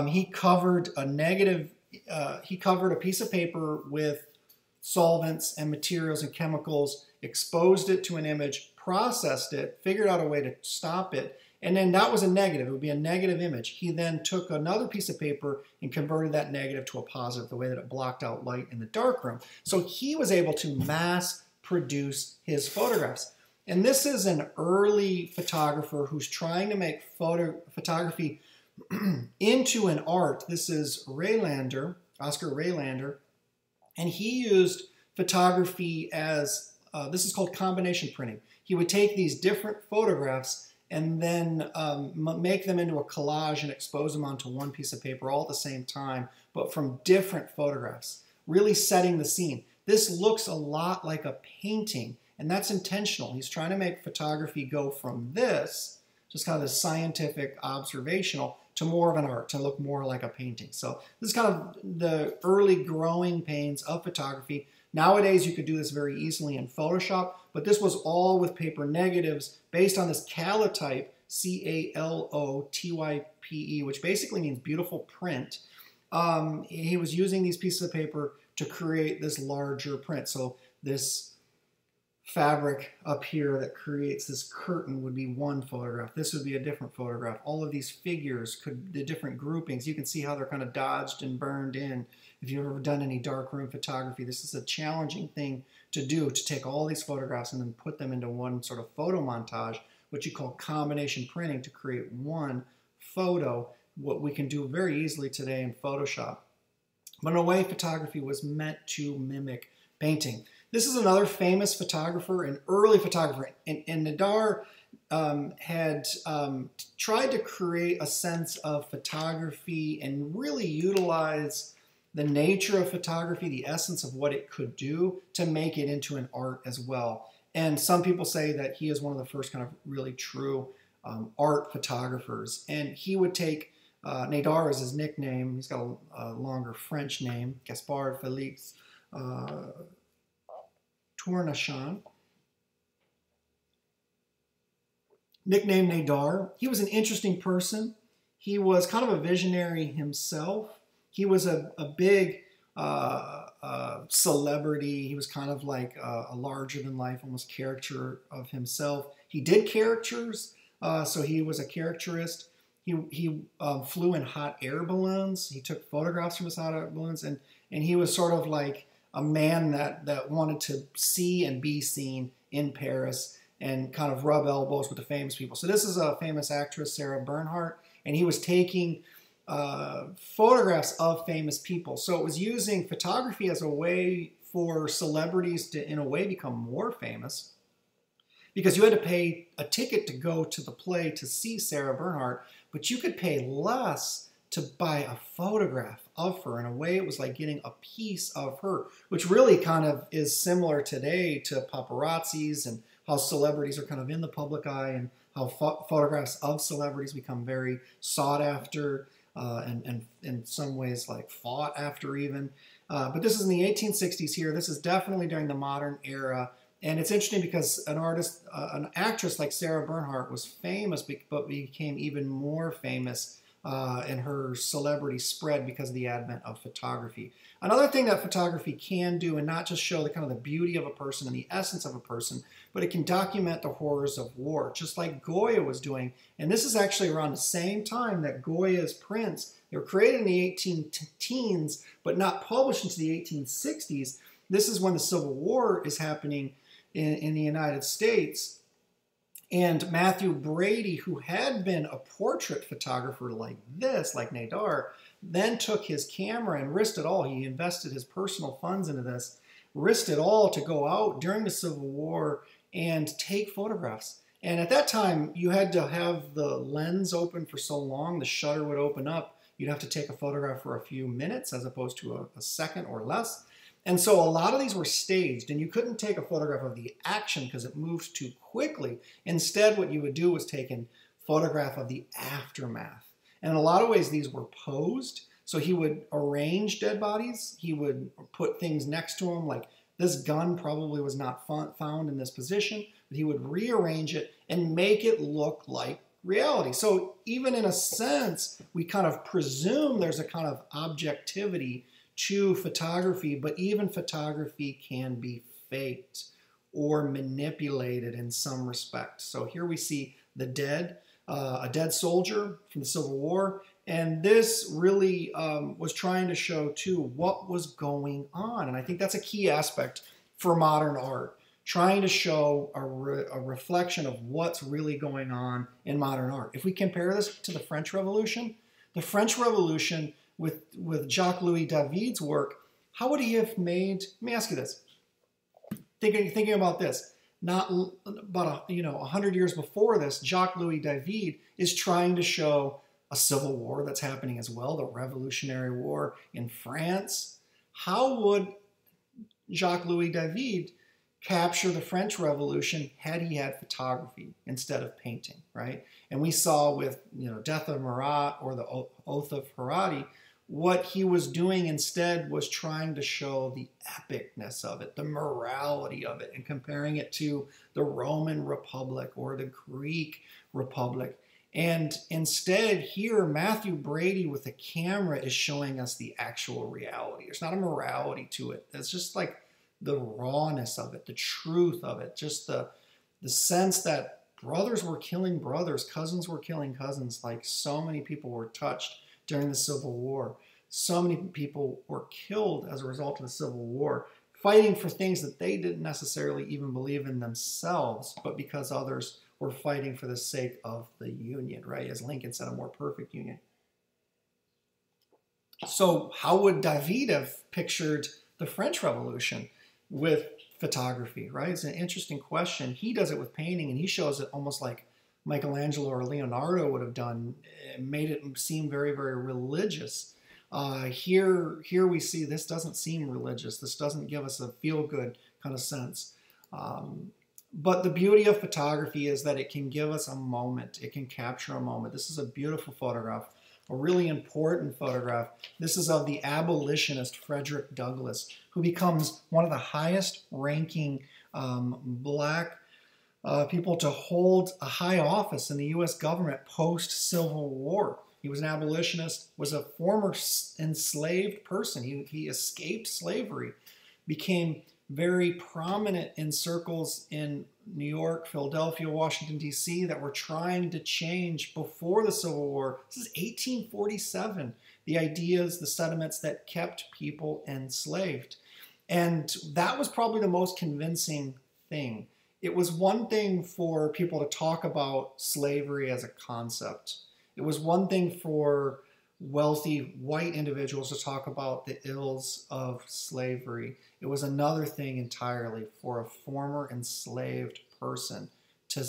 He covered a piece of paper with solvents and materials and chemicals, exposed it to an image, processed it, figured out a way to stop it, and then that was a negative. It would be a negative image. He then took another piece of paper and converted that negative to a positive, the way that it blocked out light in the darkroom. So he was able to mass produce his photographs. And this is an early photographer who's trying to make photography into an art. This is Rejlander, Oscar Rejlander, and he used photography as, this is called combination printing. He would take these different photographs and then make them into a collage and expose them onto one piece of paper all at the same time, but from different photographs, really setting the scene. This looks a lot like a painting, and that's intentional. He's trying to make photography go from this, just kind of this scientific, observational, to more of an art, to look more like a painting. So this is kind of the early growing pains of photography. Nowadays, you could do this very easily in Photoshop, but this was all with paper negatives based on this calotype, C-A-L-O-T-Y-P-E, which basically means beautiful print. He was using these pieces of paper to create this larger print. So this fabric up here that creates this curtain would be one photograph. This would be a different photograph. All of these figures, the different groupings, you can see how they're kind of dodged and burned in. If you've ever done any darkroom photography, this is a challenging thing to do, to take all these photographs and then put them into one sort of photo montage, what you call combination printing, to create one photo, what we can do very easily today in Photoshop. But in a way, photography was meant to mimic painting. This is another famous photographer, an early photographer, and Nadar had tried to create a sense of photography and really utilize the nature of photography, the essence of what it could do, to make it into an art as well. And some people say that he is one of the first kind of really true art photographers. And he would take, Nadar is his nickname, he's got a longer French name, Gaspard Félix Tournachon, nicknamed Nadar. He was an interesting person. He was kind of a visionary himself. He was a big celebrity. He was kind of like a larger than life, almost caricature of himself. He did caricatures, so he was a caricaturist. He flew in hot air balloons. He took photographs from his hot air balloons, and he was sort of like a man that wanted to see and be seen in Paris and kind of rub elbows with the famous people. So this is a famous actress, Sarah Bernhardt, and he was taking photographs of famous people. So it was using photography as a way for celebrities to, in a way, become more famous, because you had to pay a ticket to go to the play to see Sarah Bernhardt, but you could pay less to buy a photograph of her. In a way, it was like getting a piece of her, which really kind of is similar today to paparazzis and how celebrities are kind of in the public eye, and how photographs of celebrities become very sought after, and in some ways like fought after even. But this is in the 1860s here. This is definitely during the modern era. And it's interesting because an actress like Sarah Bernhardt was famous, but became even more famous, and her celebrity spread because of the advent of photography. Another thing that photography can do, and not just show the kind of the beauty of a person and the essence of a person, but it can document the horrors of war, just like Goya was doing. And this is actually around the same time that Goya's prints, they were created in the 18 teens, but not published until the 1860s. This is when the Civil War is happening in the United States. And Matthew Brady, who had been a portrait photographer like this, like Nadar, then took his camera and risked it all. He invested his personal funds into this, risked it all to go out during the Civil War and take photographs. And at that time, you had to have the lens open for so long, the shutter would open up. You'd have to take a photograph for a few minutes as opposed to a second or less. And so a lot of these were staged, and you couldn't take a photograph of the action because it moves too quickly. Instead, what you would do was take a photograph of the aftermath. And in a lot of ways, these were posed. So he would arrange dead bodies. He would put things next to him, like this gun probably was not found in this position, but he would rearrange it and make it look like reality. So even in a sense, we kind of presume there's a kind of objectivity to photography, but even photography can be faked or manipulated in some respect. So here we see the dead, a dead soldier from the Civil War, and this really was trying to show too what was going on. And I think that's a key aspect for modern art, trying to show a reflection of what's really going on in modern art. If we compare this to the French Revolution with Jacques-Louis David's work, how would he have made, let me ask you this, thinking about this, not about 100 years before this, Jacques-Louis David is trying to show a civil war that's happening as well, the Revolutionary War in France. How would Jacques-Louis David capture the French Revolution had he had photography instead of painting, right? And we saw with Death of Marat or the Oath of Harari, what he was doing instead was trying to show the epicness of it, the morality of it, and comparing it to the Roman Republic or the Greek Republic. And instead here, Matthew Brady with the camera is showing us the actual reality. There's not a morality to it. It's just like the rawness of it, the truth of it, just the sense that brothers were killing brothers, cousins were killing cousins, like so many people were touched during the Civil War. So many people were killed as a result of the Civil War, fighting for things that they didn't necessarily even believe in themselves, but because others were fighting for the sake of the Union, right? As Lincoln said, a more perfect Union. So how would David have pictured the French Revolution with photography, right? It's an interesting question. He does it with painting, and he shows it almost like Michelangelo or Leonardo would have done. It made it seem very, very religious. Here we see this doesn't seem religious. This doesn't give us a feel-good kind of sense. But the beauty of photography is that it can give us a moment. It can capture a moment. This is a beautiful photograph, a really important photograph. This is of the abolitionist Frederick Douglass, who becomes one of the highest ranking black people to hold a high office in the U.S. government post-Civil War. He was an abolitionist, was a former enslaved person. He escaped slavery, became very prominent in circles in New York, Philadelphia, Washington, D.C. that were trying to change before the Civil War. This is 1847. The ideas, the sentiments that kept people enslaved. And that was probably the most convincing thing. It was one thing for people to talk about slavery as a concept. It was one thing for wealthy white individuals to talk about the ills of slavery. It was another thing entirely for a former enslaved person to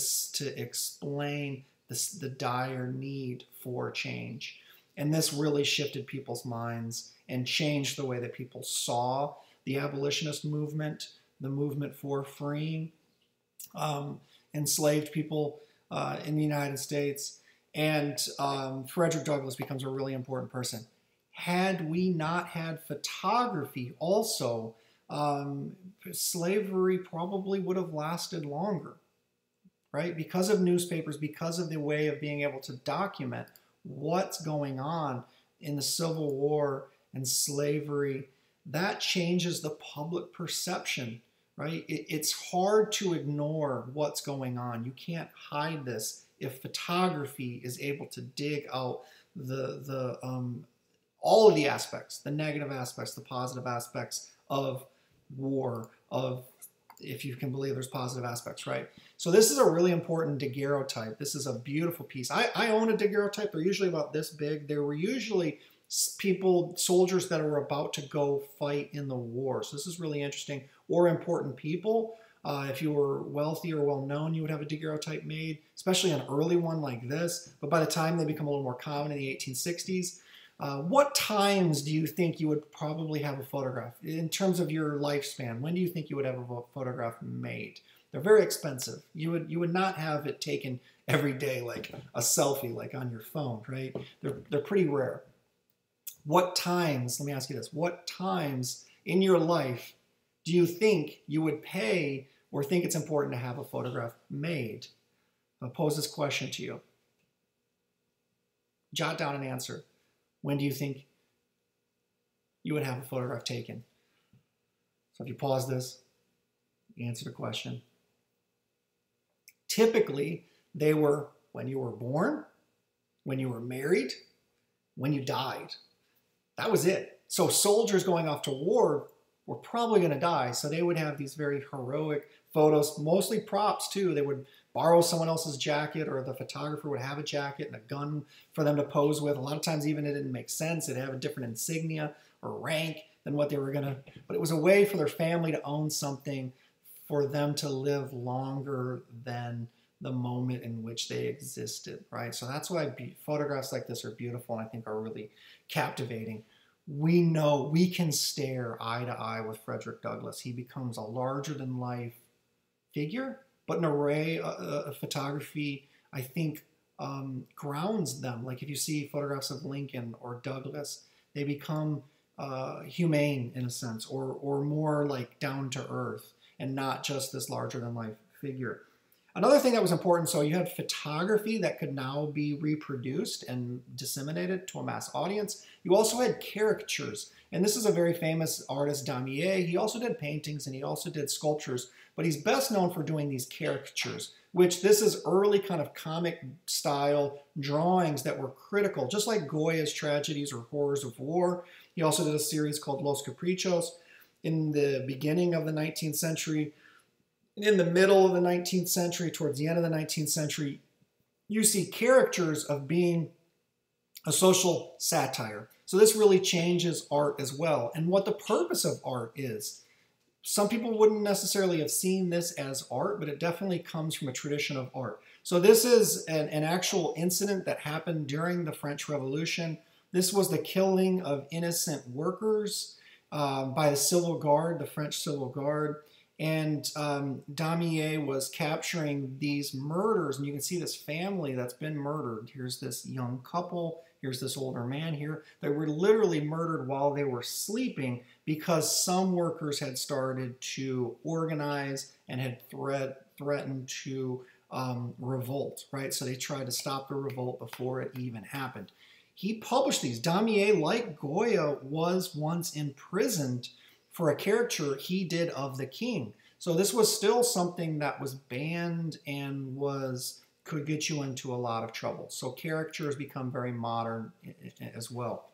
explain the dire need for change. And this really shifted people's minds and changed the way that people saw the abolitionist movement, the movement for freeing enslaved people in the United States. And Frederick Douglass becomes a really important person. Had we not had photography also, slavery probably would have lasted longer, right? Because of newspapers, because of the way of being able to document what's going on in the Civil War and slavery, that changes the public perception, right? It's hard to ignore what's going on. You can't hide this if photography is able to dig out all of the aspects, the negative aspects, the positive aspects of war, of, if you can believe there's positive aspects, right? So this is a really important daguerreotype. This is a beautiful piece. I own a daguerreotype. They're usually about this big. They were usually soldiers that are about to go fight in the war. So this is really interesting, or important people. If you were wealthy or well-known, you would have a daguerreotype made, especially an early one like this. But by the time they become a little more common in the 1860s, what times do you think you would probably have a photograph? In terms of your lifespan, when do you think you would have a photograph made? They're very expensive. You would not have it taken every day like a selfie, like on your phone, right? They're pretty rare. What times, let me ask you this, what times in your life do you think you would pay or think it's important to have a photograph made? I'll pose this question to you. Jot down an answer. When do you think you would have a photograph taken? So if you pause this, answer the question. Typically, they were when you were born, when you were married, when you died. That was it. So soldiers going off to war were probably going to die, so they would have these very heroic photos, mostly props too. They would borrow someone else's jacket, or the photographer would have a jacket and a gun for them to pose with. A lot of times even it didn't make sense. It'd have a different insignia or rank than what they were going to, but it was a way for their family to own something, for them to live longer than the moment in which they existed, right? So that's why photographs like this are beautiful and I think are really captivating. We know we can stare eye to eye with Frederick Douglass. He becomes a larger-than-life figure, but an array of photography, I think, grounds them. Like if you see photographs of Lincoln or Douglass, they become humane in a sense, or more like down to earth, and not just this larger-than-life figure. Another thing that was important, so you had photography that could now be reproduced and disseminated to a mass audience. You also had caricatures, and this is a very famous artist, Damier. He also did paintings and he also did sculptures, but he's best known for doing these caricatures, which this is early kind of comic style drawings that were critical, just like Goya's Tragedies or Horrors of War. He also did a series called Los Caprichos in the beginning of the 19th century. In the middle of the 19th century, towards the end of the 19th century, you see caricatures of being a social satire. So this really changes art as well, and what the purpose of art is. Some people wouldn't necessarily have seen this as art, but it definitely comes from a tradition of art. So this is an actual incident that happened during the French Revolution. This was the killing of innocent workers by the Civil Guard, the French Civil Guard. And Damier was capturing these murders, and you can see this family that's been murdered. Here's this young couple, here's this older man here. They were literally murdered while they were sleeping because some workers had started to organize and had threatened to revolt, right? So they tried to stop the revolt before it even happened. he published these. Daumier, like Goya, was once imprisoned for a caricature he did of the king. So this was still something that was banned and could get you into a lot of trouble. So caricatures become very modern as well.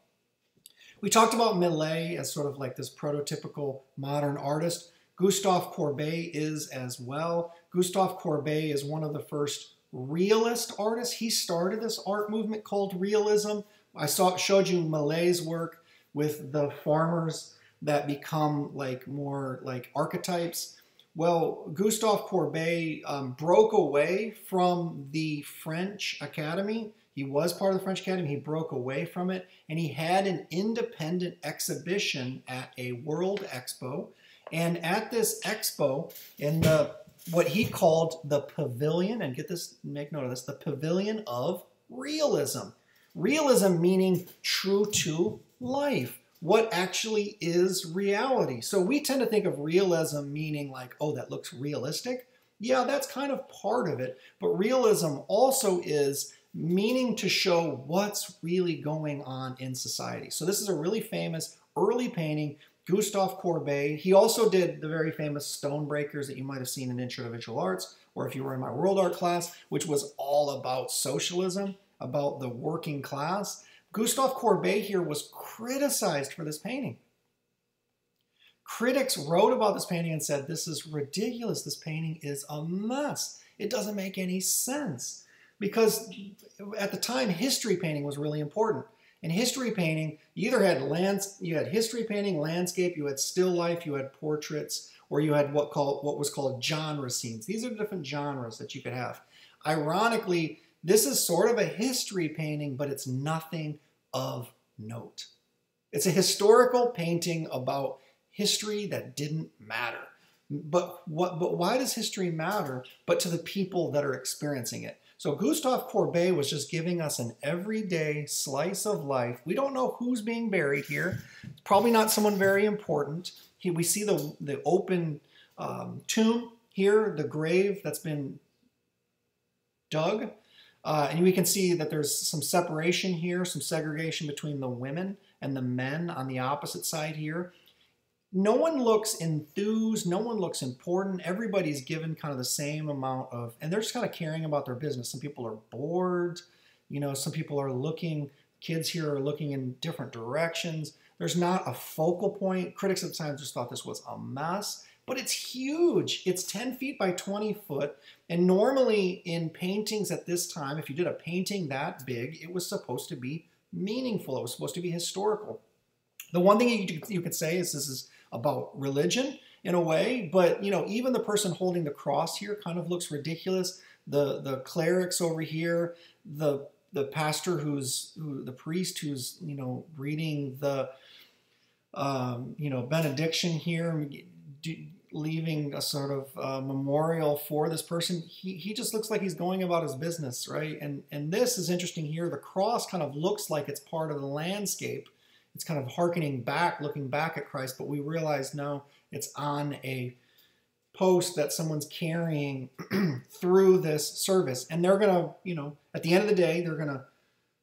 We talked about Millet as sort of like this prototypical modern artist. Gustave Courbet is as well. Gustave Courbet is one of the first realist artists. He started this art movement called realism. I showed you Millet's work with the farmers that become like more like archetypes. Well, Gustave Courbet broke away from the French Academy. He was part of the French Academy. He broke away from it, and he had an independent exhibition at a World Expo. And at this expo, in what he called the pavilion, and get this, make note of this, the pavilion of realism. Realism meaning true to life. What actually is reality? So we tend to think of realism meaning like, oh, that looks realistic. Yeah, that's kind of part of it. But realism also is meaning to show what's really going on in society. So this is a really famous early painting, Gustave Courbet. He also did the very famous Stonebreakers that you might have seen in Intro to Visual Arts, or if you were in my world art class, which was all about socialism, about the working class. Gustave Courbet here was criticized for this painting. Critics wrote about this painting and said, this is ridiculous. This painting is a mess. It doesn't make any sense. Because at the time, history painting was really important. In history painting, you either had history painting, landscape, you had still life, you had portraits, or you had what was called genre scenes. These are different genres that you could have. Ironically, this is sort of a history painting, but it's nothing of note. It's a historical painting about history that didn't matter. But why does history matter? But to the people that are experiencing it. So Gustave Courbet was just giving us an everyday slice of life. We don't know who's being buried here. It's probably not someone very important. We see the open tomb here, the grave that's been dug. And we can see that there's some separation here, some segregation between the women and the men on the opposite side here. No one looks enthused, no one looks important. Everybody's given kind of the same amount of, and they're just kind of caring about their business. Some people are bored, you know, some people are looking, kids here are looking in different directions. There's not a focal point. Critics at the time just thought this was a mess, but it's huge. It's 10 feet by 20 foot. And normally in paintings at this time, if you did a painting that big, it was supposed to be meaningful. It was supposed to be historical. The one thing you could say is this is about religion in a way, but you know, even the person holding the cross here kind of looks ridiculous. The clerics over here, the pastor the priest who's, you know, reading the you know, benediction here, leaving a sort of memorial for this person. He just looks like he's going about his business, right? And this is interesting here. The cross kind of looks like it's part of the landscape. It's kind of hearkening back, looking back at Christ, but we realize no, it's on a post that someone's carrying through this service. And they're going to, you know, at the end of the day, they're going to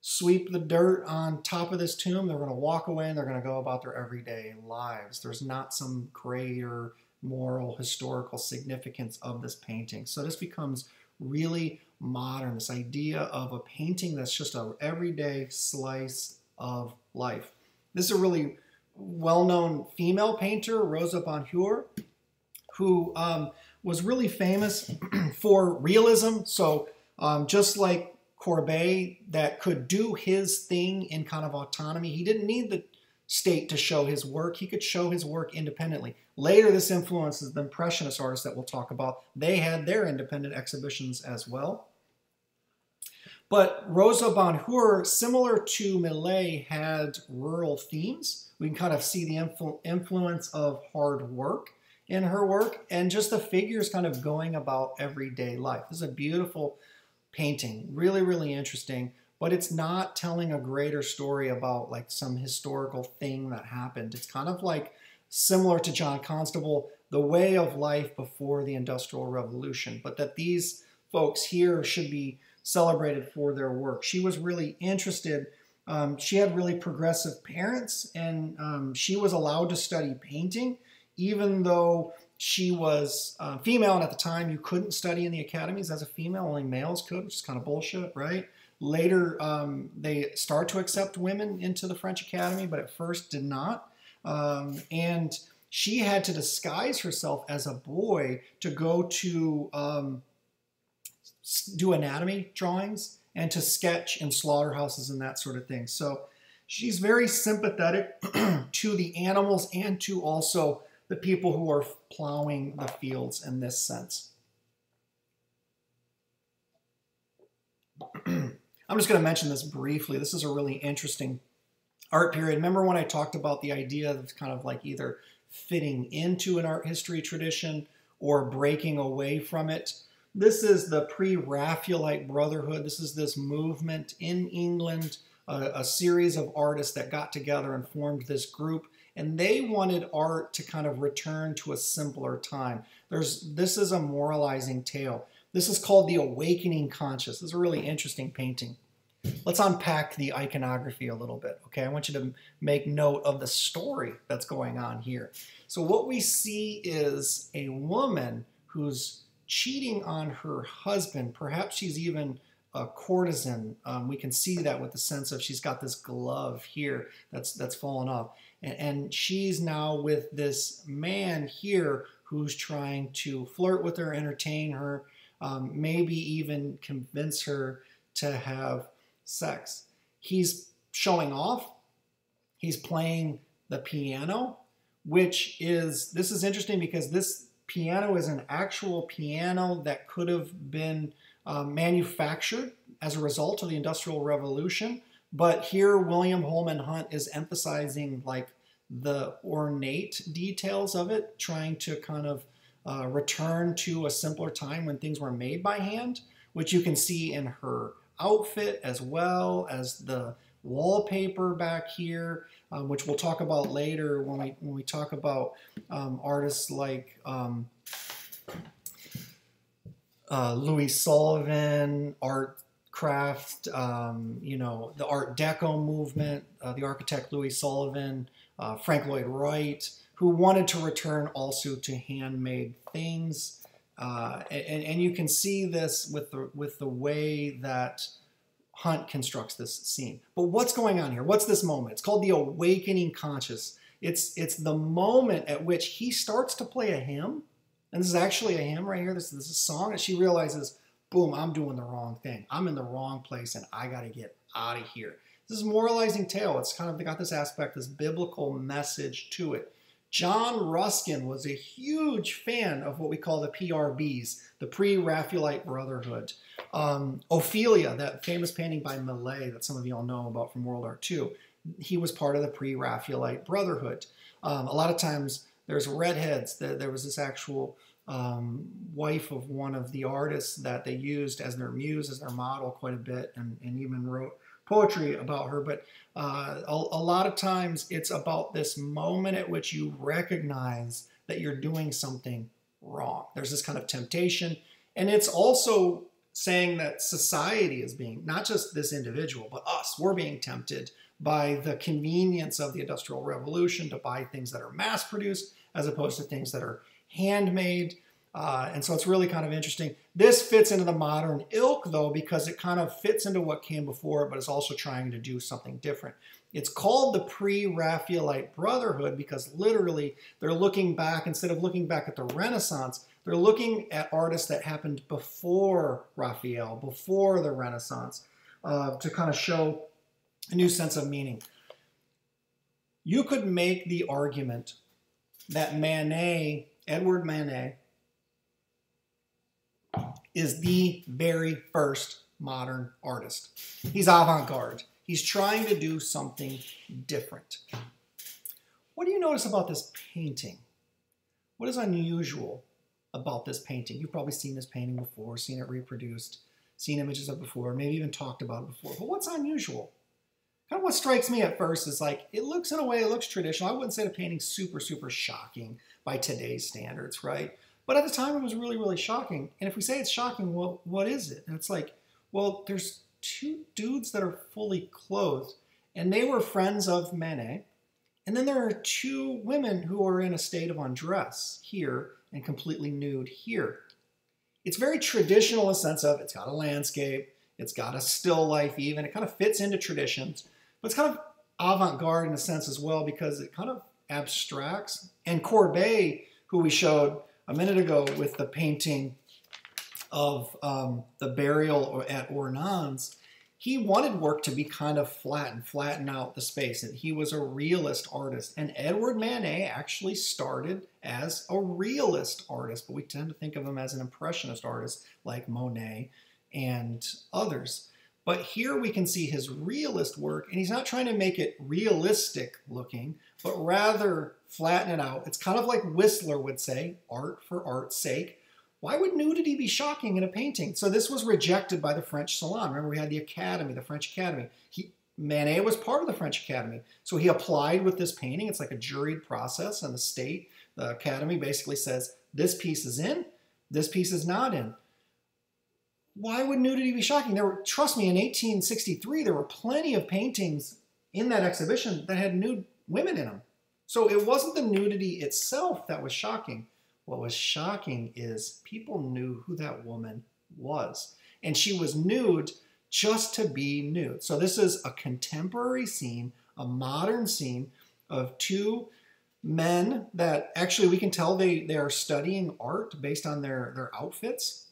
sweep the dirt on top of this tomb. They're going to walk away and they're going to go about their everyday lives. There's not some greater moral, historical significance of this painting. So this becomes really modern, this idea of a painting that's just an everyday slice of life. This is a really well-known female painter, Rosa Bonheur, who was really famous for realism. So just like Courbet, that could do his thing in kind of autonomy. He didn't need the state to show his work. He could show his work independently. Later, this influences the Impressionist artists that we'll talk about. They had their independent exhibitions as well. But Rosa Bonheur, similar to Millet, had rural themes. We can kind of see the influence of hard work in her work and just the figures kind of going about everyday life. This is a beautiful painting, really, really interesting, but it's not telling a greater story about like some historical thing that happened. It's kind of like similar to John Constable, the way of life before the Industrial Revolution, but that these folks here should be celebrated for their work. She was really interested She had really progressive parents, and she was allowed to study painting, even though she was female, and at the time you couldn't study in the academies as a female, only males could, which is kind of bullshit, right? Later, they start to accept women into the French Academy, but at first did not. And she had to disguise herself as a boy to go to do anatomy drawings and to sketch in slaughterhouses and that sort of thing. So she's very sympathetic to the animals and to also the people who are plowing the fields in this sense. I'm just going to mention this briefly. This is a really interesting art period. Remember when I talked about the idea of kind of like either fitting into an art history tradition or breaking away from it? This is the pre-Raphaelite Brotherhood. This is this movement in England, a series of artists that got together and formed this group, and they wanted art to kind of return to a simpler time. This is a moralizing tale. This is called The Awakening Conscious. This is a really interesting painting. Let's unpack the iconography a little bit, okay? I want you to make note of the story that's going on here. So what we see is a woman who's cheating on her husband. Perhaps she's even a courtesan. We can see that with the sense of she's got this glove here that's fallen off. And she's now with this man here who's trying to flirt with her, entertain her, maybe even convince her to have sex. He's showing off. He's playing the piano, this is interesting because this piano is an actual piano that could have been manufactured as a result of the Industrial Revolution. But here William Holman Hunt is emphasizing like the ornate details of it, trying to kind of return to a simpler time when things were made by hand, which you can see in her outfit as well as the wallpaper back here, which we'll talk about later when we talk about artists like Louis Sullivan, Art Craft, you know, the Art Deco movement, the architect Louis Sullivan, Frank Lloyd Wright, who wanted to return also to handmade things. And you can see this with the way that Hunt constructs this scene. But what's going on here? What's this moment? It's called The Awakening Conscious. It's the moment at which he starts to play a hymn, and this is actually a hymn right here. This is a song, and she realizes, boom, I'm doing the wrong thing. I'm in the wrong place, and I got to get out of here. This is a moralizing tale. It's kind of got this aspect, this biblical message to it. John Ruskin was a huge fan of what we call the PRBs, the Pre-Raphaelite Brotherhood. Ophelia, that famous painting by Millet that some of you all know about from World War II, he was part of the Pre-Raphaelite Brotherhood. A lot of times there's redheads. There was this actual wife of one of the artists that they used as their muse, as their model quite a bit, and even wrote poetry about her. But a lot of times it's about this moment at which you recognize that you're doing something wrong. There's this kind of temptation. And it's also saying that society is being, not just this individual, but us, we're being tempted by the convenience of the Industrial Revolution to buy things that are mass-produced as opposed to things that are handmade. And so it's really kind of interesting. This fits into the modern ilk, though, because it kind of fits into what came before it, but it's also trying to do something different. It's called the Pre-Raphaelite Brotherhood because literally they're looking back, instead of looking back at the Renaissance, they're looking at artists that happened before Raphael, before the Renaissance, to kind of show a new sense of meaning. You could make the argument that Manet, Edward Manet, is the very first modern artist. He's avant-garde. He's trying to do something different. What do you notice about this painting? What is unusual about this painting? You've probably seen this painting before, seen it reproduced, seen images of it before, maybe even talked about it before. But what's unusual? Kind of what strikes me at first is like, it looks, in a way, it looks traditional. I wouldn't say the painting's super, super shocking by today's standards, right? But at the time, it was really, really shocking. And if we say it's shocking, well, what is it? And it's like, well, there's two dudes that are fully clothed, And they were friends of Manet. And then there are two women who are in a state of undress here and completely nude here. It's very traditional in the sense of it's got a landscape, it's got a still life even, it kind of fits into traditions, but it's kind of avant-garde in a sense as well because it kind of abstracts. And Courbet, who we showed a minute ago with the painting of the burial at Ornans, he wanted work to be kind of flat and flatten out the space. And he was a realist artist. And Edward Manet actually started as a realist artist, but we tend to think of him as an impressionist artist like Monet and others. But here we can see his realist work, and he's not trying to make it realistic looking, but rather flatten it out. It's kind of like Whistler would say, art for art's sake. Why would nudity be shocking in a painting? So this was rejected by the French Salon. Remember, we had the Academy, the French Academy. Manet was part of the French Academy. So he applied with this painting. It's like a juried process, and the Academy basically says, this piece is in, this piece is not in. Why would nudity be shocking? Trust me, in 1863, there were plenty of paintings in that exhibition that had nude women in them. So it wasn't the nudity itself that was shocking. What was shocking is people knew who that woman was. And she was nude just to be nude. So this is a contemporary scene, a modern scene of two men that actually we can tell they are studying art based on their outfits.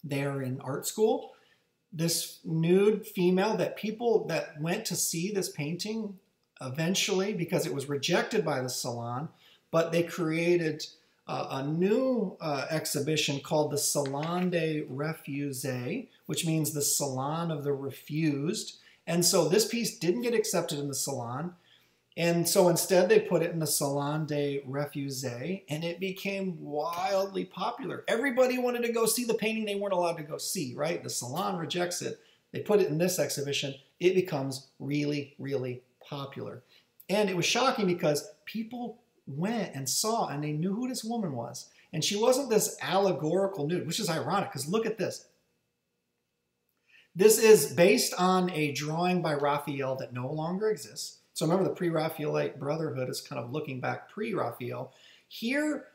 They're in art school. This nude female that people that went to see this painting eventually, because it was rejected by the Salon, but they created a new exhibition called the Salon des Refusés, which means the Salon of the Refused. And so this piece didn't get accepted in the Salon. And so instead they put it in the Salon des Refusés, and it became wildly popular. Everybody wanted to go see the painting they weren't allowed to go see, right? The Salon rejects it. They put it in this exhibition. It becomes really, really popular. And it was shocking because people went and saw, and they knew who this woman was. And she wasn't this allegorical nude, which is ironic because look at this. This is based on a drawing by Raphael that no longer exists. So remember, the pre-Raphaelite Brotherhood is kind of looking back pre-Raphael. Here,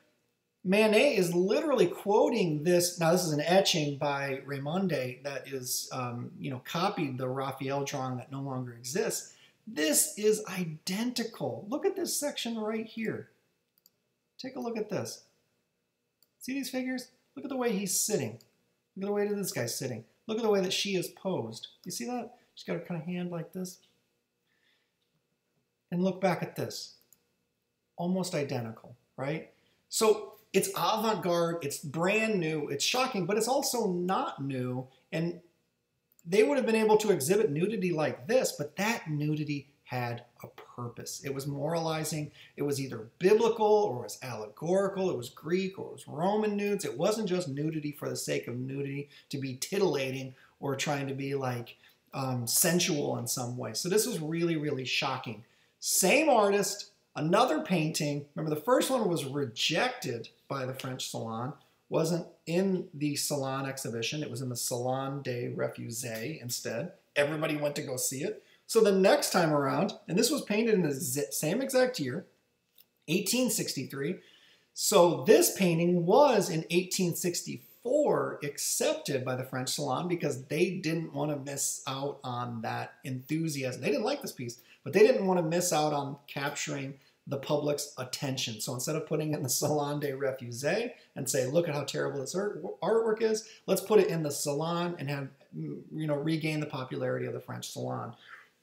Manet is literally quoting this. Now, this is an etching by Raymonde that is, copied the Raphael drawing that no longer exists. This is identical. Look at this section right here. Take a look at this. See these figures? Look at the way he's sitting. Look at the way that this guy's sitting. Look at the way that she is posed. You see that? She's got her kind of hand like this. And look back at this. Almost identical, right? So it's avant-garde, it's brand new, it's shocking, but it's also not new. And they would have been able to exhibit nudity like this, but that nudity had a purpose. It was moralizing. It was either biblical or it was allegorical. It was Greek or it was Roman nudes. It wasn't just nudity for the sake of nudity to be titillating or trying to be like sensual in some way. So this was really, really shocking. Same artist, another painting. Remember, the first one was rejected by the French Salon. Wasn't in the Salon exhibition. It was in the Salon des Refusés instead. Everybody went to go see it. So the next time around, and this was painted in the same exact year, 1863. So this painting was in 1864 accepted by the French Salon because they didn't want to miss out on that enthusiasm. They didn't like this piece, but they didn't want to miss out on capturing the public's attention. So instead of putting it in the Salon des Refusés and say, look at how terrible this artwork is, let's put it in the Salon and have, regain the popularity of the French Salon.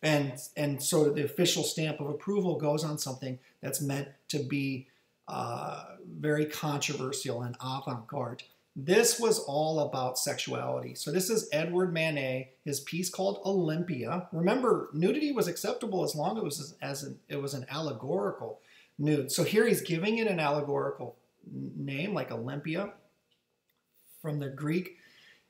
And so the official stamp of approval goes on something that's meant to be very controversial and avant-garde. This was all about sexuality. So this is Edward Manet, his piece called Olympia. Remember, nudity was acceptable as long as it was an allegorical nude. So here he's giving it an allegorical name like Olympia from the Greek.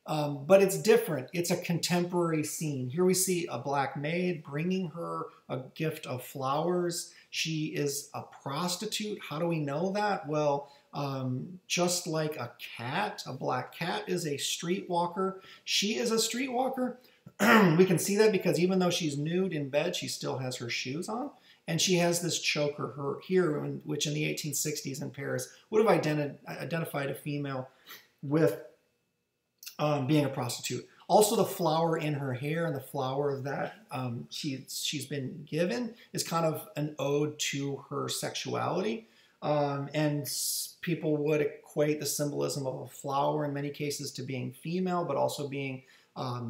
But it's different. It's a contemporary scene. Here we see a black maid bringing her a gift of flowers. She is a prostitute. How do we know that? Well, just like a cat, a black cat is a streetwalker. She is a streetwalker. We can see that because even though she's nude in bed, she still has her shoes on. And she has this choker here, which in the 1860s in Paris would have identified a female with being a prostitute. Also, the flower in her hair and the flower that she's been given is kind of an ode to her sexuality. And people would equate the symbolism of a flower in many cases to being female, but also being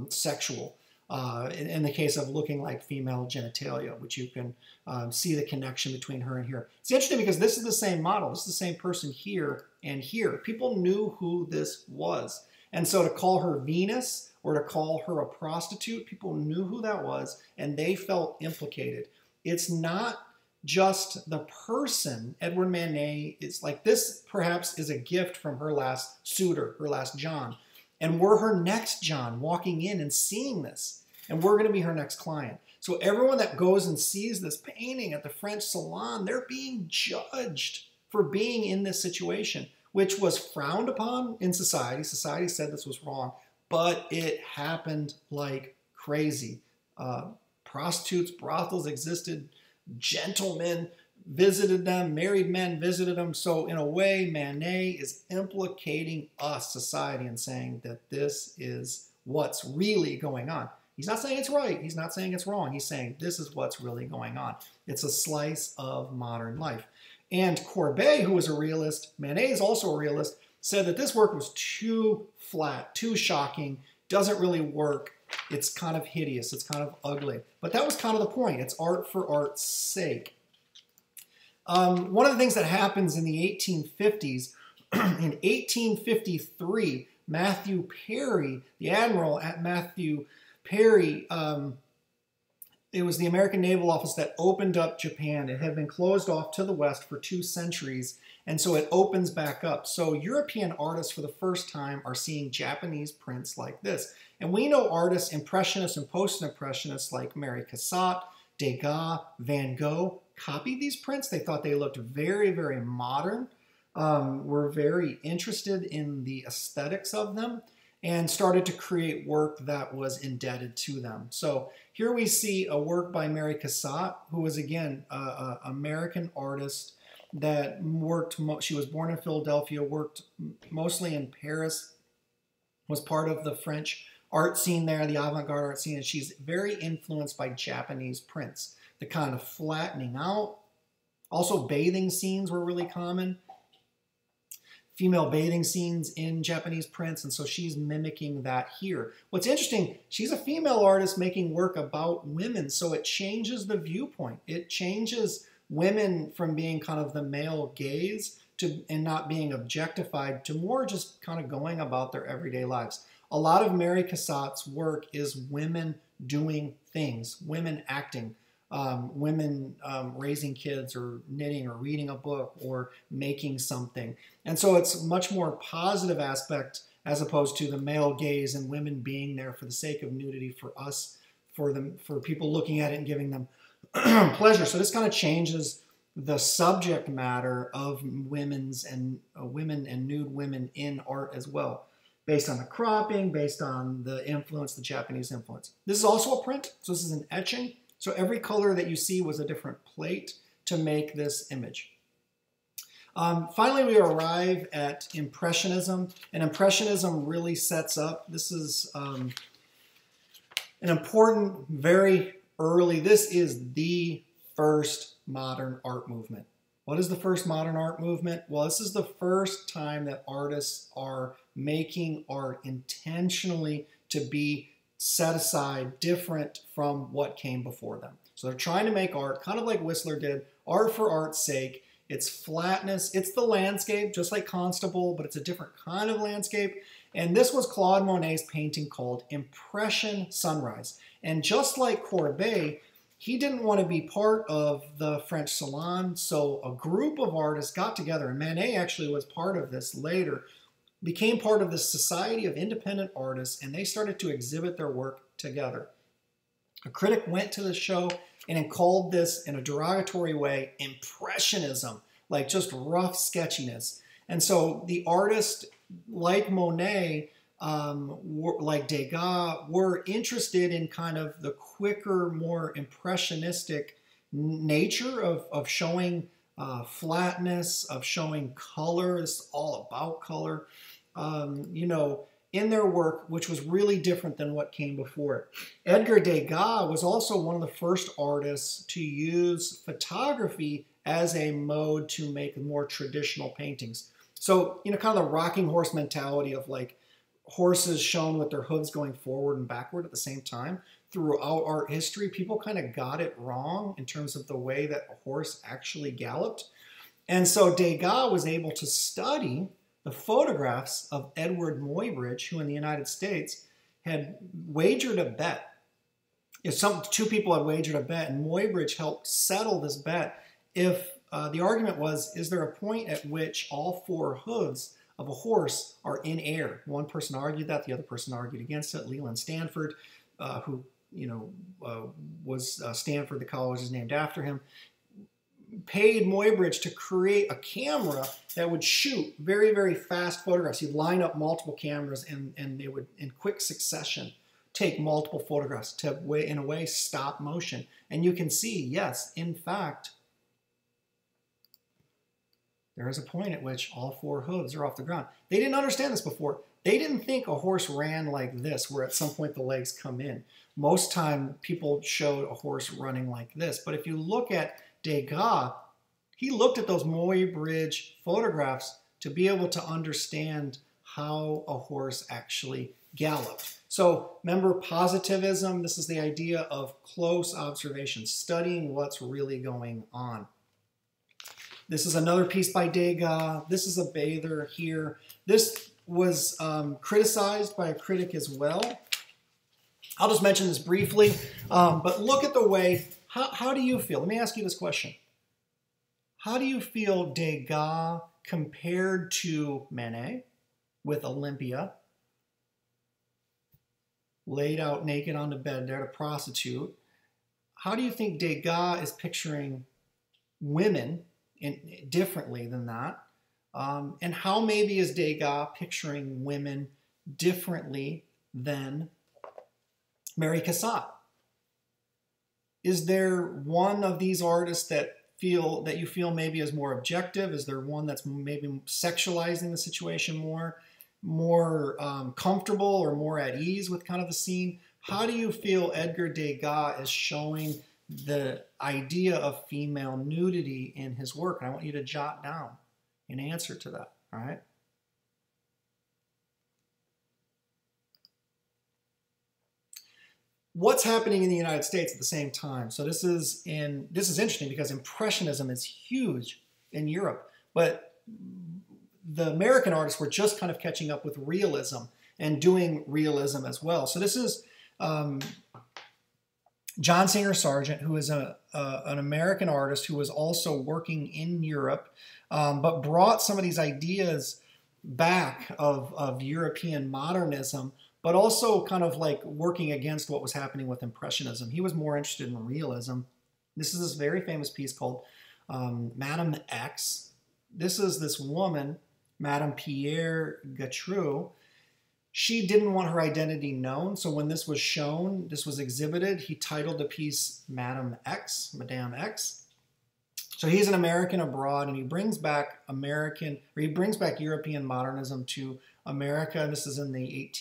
sexual. In the case of looking like female genitalia, which you can see the connection between her and here. It's interesting because this is the same model. This is the same person here and here. People knew who this was. And so to call her Venus or to call her a prostitute, people knew who that was and they felt implicated. It's not just the person. Edward Manet is like, this perhaps is a gift from her last suitor, her last John. And we're her next John walking in and seeing this. And we're going to be her next client. So everyone that goes and sees this painting at the French Salon, they're being judged for being in this situation, which was frowned upon in society. Society said this was wrong, but it happened like crazy. Prostitutes, brothels existed. Gentlemen visited them, married men visited them. So in a way, Manet is implicating us, society, and saying that this is what's really going on. He's not saying it's right. He's not saying it's wrong. He's saying this is what's really going on. It's a slice of modern life. And Courbet, who was a realist, Manet is also a realist, said that this work was too flat, too shocking, doesn't really work. It's kind of hideous. It's kind of ugly. But that was kind of the point. It's art for art's sake. One of the things that happens in the 1850s, in 1853, Matthew Perry, the admiral at Matthew Perry, it was the American Naval Office that opened up Japan. It had been closed off to the west for 2 centuries, and so it opens back up. So European artists for the first time are seeing Japanese prints like this. And we know artists, impressionists and post-impressionists like Mary Cassatt, Degas, Van Gogh, copied these prints. They thought they looked very, very modern, were very interested in the aesthetics of them, and started to create work that was indebted to them. So here we see a work by Mary Cassatt, who was, again, an American artist that worked, she was born in Philadelphia, worked mostly in Paris, was part of the French art scene there, the avant-garde art scene, and she's very influenced by Japanese prints. The kind of flattening out. Also, bathing scenes were really common. Female bathing scenes in Japanese prints, and so she's mimicking that here. What's interesting, she's a female artist making work about women, so it changes the viewpoint. It changes women from being kind of the male gaze and not being objectified to more just kind of going about their everyday lives. A lot of Mary Cassatt's work is women doing things, women acting, women raising kids or knitting or reading a book or making something. And so it's much more positive aspect as opposed to the male gaze and women being there for the sake of nudity for us, for people looking at it and giving them pleasure. So this kind of changes the subject matter of women and nude women in art as well, based on the cropping, based on the influence, the Japanese influence. This is also a print, so this is an etching. So every color that you see was a different plate to make this image. Finally, we arrive at Impressionism, and Impressionism really sets up, this is an important, very early, this is the first modern art movement. What is the first modern art movement? Well, this is the first time that artists are making art intentionally to be set aside, different from what came before them. So they're trying to make art, kind of like Whistler did, art for art's sake. It's flatness, it's the landscape, just like Constable, but it's a different kind of landscape. And this was Claude Monet's painting called Impression Sunrise. And just like Courbet, he didn't want to be part of the French Salon, so a group of artists got together, and Manet actually was part of this later, became part of the Society of Independent Artists, and they started to exhibit their work together. A critic went to the show and called this, in a derogatory way, impressionism, like just rough sketchiness. And so the artist, like Monet, like Degas, were interested in kind of the quicker, more impressionistic nature of showing flatness, of showing color. It's all about color, you know, in their work, which was really different than what came before it. Edgar Degas was also one of the first artists to use photography as a mode to make more traditional paintings. So, you know, kind of the rocking horse mentality of like horses shown with their hooves going forward and backward at the same time. Throughout art history, people kind of got it wrong in terms of the way that a horse actually galloped. And so Degas was able to study the photographs of Edward Muybridge, who in the United States had wagered a bet. If two people had wagered a bet, and Muybridge helped settle this bet, if the argument was, is there a point at which all four hooves of a horse are in air? One person argued that, the other person argued against it. Leland Stanford, who was Stanford, the college is named after him, paid Muybridge to create a camera that would shoot very, very fast photographs. He'd line up multiple cameras and they would, in quick succession, take multiple photographs to, in a way, stop motion. And you can see, yes, in fact, there is a point at which all four hooves are off the ground. They didn't understand this before. They didn't think a horse ran like this, where at some point the legs come in. Most time people showed a horse running like this. But if you look at Degas, he looked at those Muybridge photographs to be able to understand how a horse actually galloped. So remember positivism, this is the idea of close observation, studying what's really going on. This is another piece by Degas. This is a bather here. This was criticized by a critic as well. I'll just mention this briefly, but look at the way, how do you feel? Let me ask you this question. How do you feel Degas compared to Manet with Olympia, laid out naked on the bed there to prostitute? How do you think Degas is picturing women differently than that? And how maybe is Degas picturing women differently than Mary Cassatt? Is there one of these artists that you feel maybe is more objective? Is there one that's maybe sexualizing the situation more comfortable or more at ease with kind of the scene? How do you feel Edgar Degas is showing the idea of female nudity in his work? And I want you to jot down an answer to that, all right? What's happening in the United States at the same time? So this is interesting because Impressionism is huge in Europe, but the American artists were just kind of catching up with realism and doing realism as well. So this is John Singer Sargent, who is an American artist who was also working in Europe, but brought some of these ideas back of European modernism, but also kind of like working against what was happening with Impressionism. He was more interested in realism. This is this very famous piece called Madame X. This is this woman, Madame Pierre Gautreau. She didn't want her identity known, so when this was shown, this was exhibited, he titled the piece Madame X, Madame X. So he's an American abroad, and he brings back European modernism to America. This is in the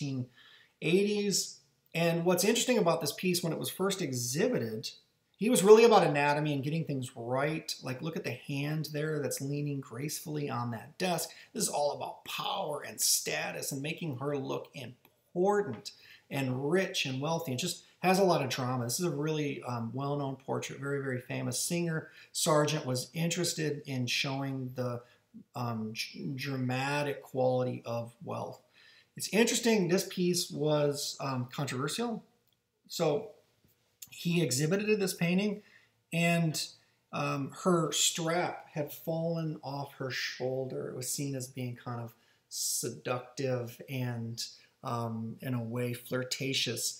1880s. And what's interesting about this piece, when it was first exhibited, he was really about anatomy and getting things right. Like, look at the hand there that's leaning gracefully on that desk. This is all about power and status and making her look important and rich and wealthy. It just has a lot of drama. This is a really well-known portrait, very, very famous. Singer Sargent was interested in showing the dramatic quality of wealth. It's interesting, this piece was controversial. So he exhibited this painting, and her strap had fallen off her shoulder. It was seen as being kind of seductive and, in a way, flirtatious.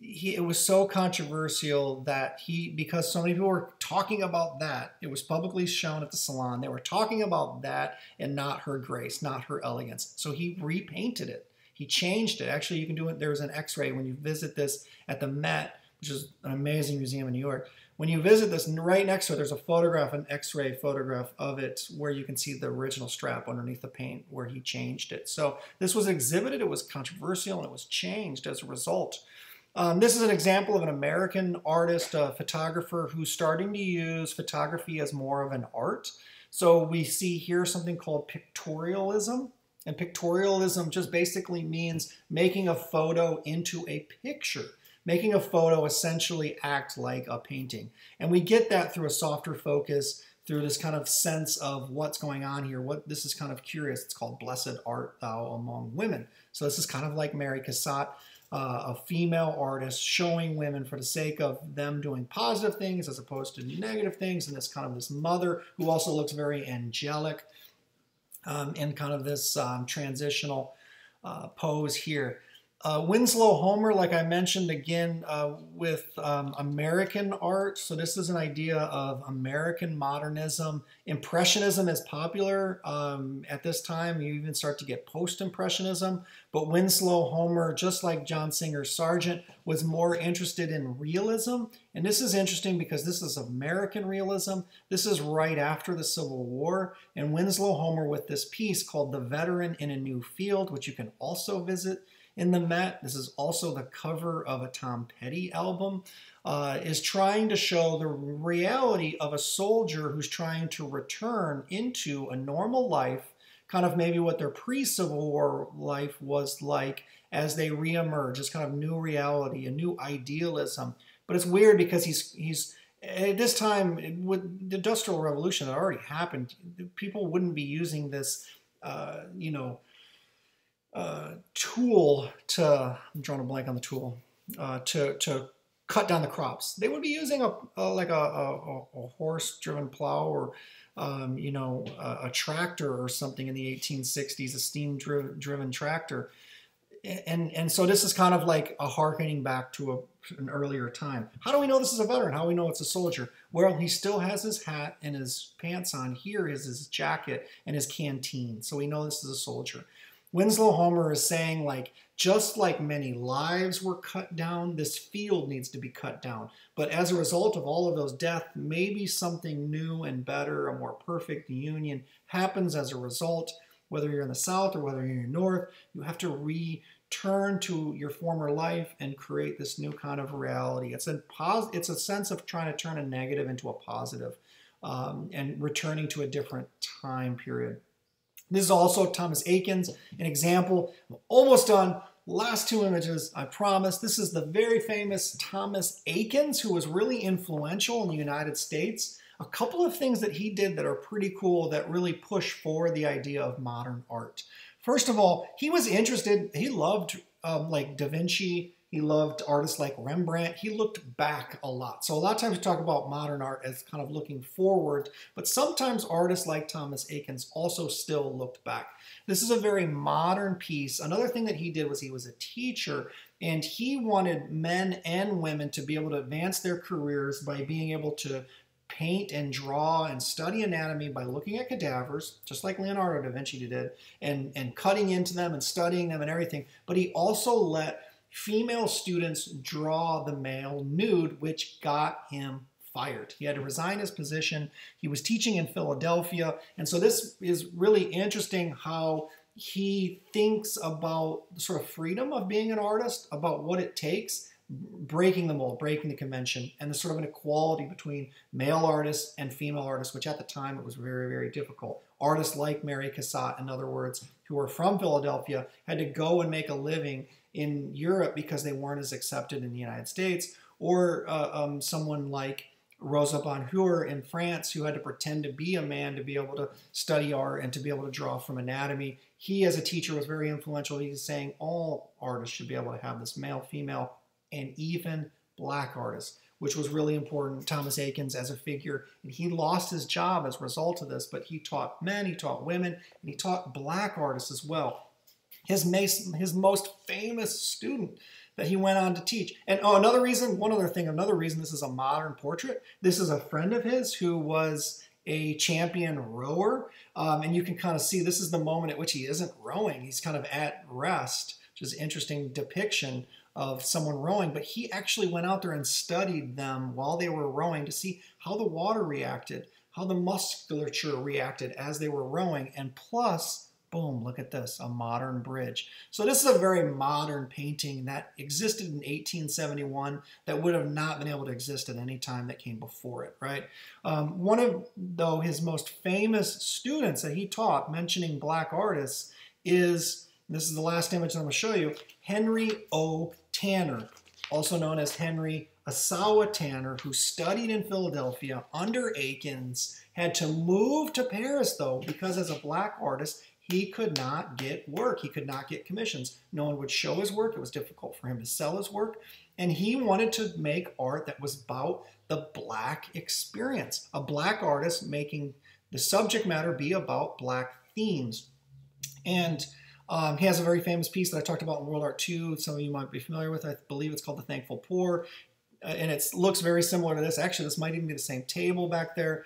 It was so controversial that because so many people were talking about that, it was publicly shown at the salon, they were talking about that and not her grace, not her elegance. So he repainted it. He changed it. Actually, you can do it. There's an X-ray when you visit this at the Met, which is an amazing museum in New York. When you visit this, right next to it, there's a photograph, an X-ray photograph of it, where you can see the original strap underneath the paint where he changed it. So this was exhibited, it was controversial, and it was changed as a result. This is an example of an American artist, a photographer, who's starting to use photography as more of an art. So we see here something called pictorialism. And pictorialism just basically means making a photo into a picture, making a photo essentially act like a painting. And we get that through a softer focus, through this kind of sense of what's going on here. This is kind of curious. It's called Blessed Art Thou Among Women. So this is kind of like Mary Cassatt, a female artist showing women for the sake of them doing positive things as opposed to negative things, and this kind of this mother who also looks very angelic in kind of this transitional pose here. Winslow Homer, like I mentioned again, with American art. So this is an idea of American modernism. Impressionism is popular at this time. You even start to get post-impressionism. But Winslow Homer, just like John Singer Sargent, was more interested in realism. And this is interesting because this is American realism. This is right after the Civil War. And Winslow Homer, with this piece called The Veteran in a New Field, which you can also visit in the Met, this is also the cover of a Tom Petty album, is trying to show the reality of a soldier who's trying to return into a normal life, kind of maybe what their pre-Civil War life was like as they reemerge, this kind of new reality, a new idealism. But it's weird because he's at this time, with the Industrial Revolution that already happened, people wouldn't be using this, tool to, I'm drawing a blank on the tool, to cut down the crops. They would be using a horse-driven plow or a tractor or something in the 1860s, a steam-driven tractor. And so this is kind of like a hearkening back to an earlier time. How do we know this is a veteran? How do we know it's a soldier? Well, he still has his hat and his pants on. Here is his jacket and his canteen. So we know this is a soldier. Winslow Homer is saying, like, just like many lives were cut down, this field needs to be cut down. But as a result of all of those deaths, maybe something new and better, a more perfect union happens as a result. Whether you're in the South or whether you're in the North, you have to return to your former life and create this new kind of reality. It's a sense of trying to turn a negative into a positive and returning to a different time period. This is also Thomas Eakins, an example. I'm almost done. Last two images, I promise. This is the very famous Thomas Eakins, who was really influential in the United States. A couple of things that he did that are pretty cool that really push forward the idea of modern art. First of all, he was interested, he loved like Da Vinci, he loved artists like Rembrandt. He looked back a lot. So a lot of times we talk about modern art as kind of looking forward, but sometimes artists like Thomas Eakins also still looked back. This is a very modern piece. Another thing that he did was he was a teacher, and he wanted men and women to be able to advance their careers by being able to paint and draw and study anatomy by looking at cadavers, just like Leonardo da Vinci did, and cutting into them and studying them and everything. But he also let female students draw the male nude, which got him fired. He had to resign his position. He was teaching in Philadelphia. And so this is really interesting how he thinks about the sort of freedom of being an artist, about what it takes, breaking the mold, breaking the convention, and the sort of an equality between male artists and female artists, which at the time it was very, very difficult. Artists like Mary Cassatt, in other words, who were from Philadelphia, had to go and make a living in Europe because they weren't as accepted in the United States, or someone like Rosa Bonheur in France, who had to pretend to be a man to be able to study art and to be able to draw from anatomy. He, as a teacher, was very influential. He's saying all artists should be able to have this male, female, and even black artists, which was really important. Thomas Eakins as a figure, and he lost his job as a result of this, but he taught men, he taught women, and he taught black artists as well. His most famous student that he went on to teach. And another reason this is a modern portrait. This is a friend of his who was a champion rower. And you can kind of see this is the moment at which he isn't rowing. He's kind of at rest which is an interesting depiction of someone rowing. But he actually went out there and studied them while they were rowing to see how the water reacted, how the musculature reacted as they were rowing, and plus, boom, look at this, a modern bridge. So this is a very modern painting that existed in 1871 that would have not been able to exist at any time that came before it, right? One of, though, his most famous students that he taught, mentioning black artists, is, this is the last image I'm going to show you, Henry O. Tanner, also known as Henry Ossawa Tanner, who studied in Philadelphia under Akins, had to move to Paris, though, because as a black artist, he could not get work. He could not get commissions. No one would show his work. It was difficult for him to sell his work. And he wanted to make art that was about the black experience. A black artist making the subject matter be about black themes. And he has a very famous piece that I talked about in World War II. Some of you might be familiar with. I believe it's called The Thankful Poor. And it looks very similar to this. Actually, this might even be the same table back there.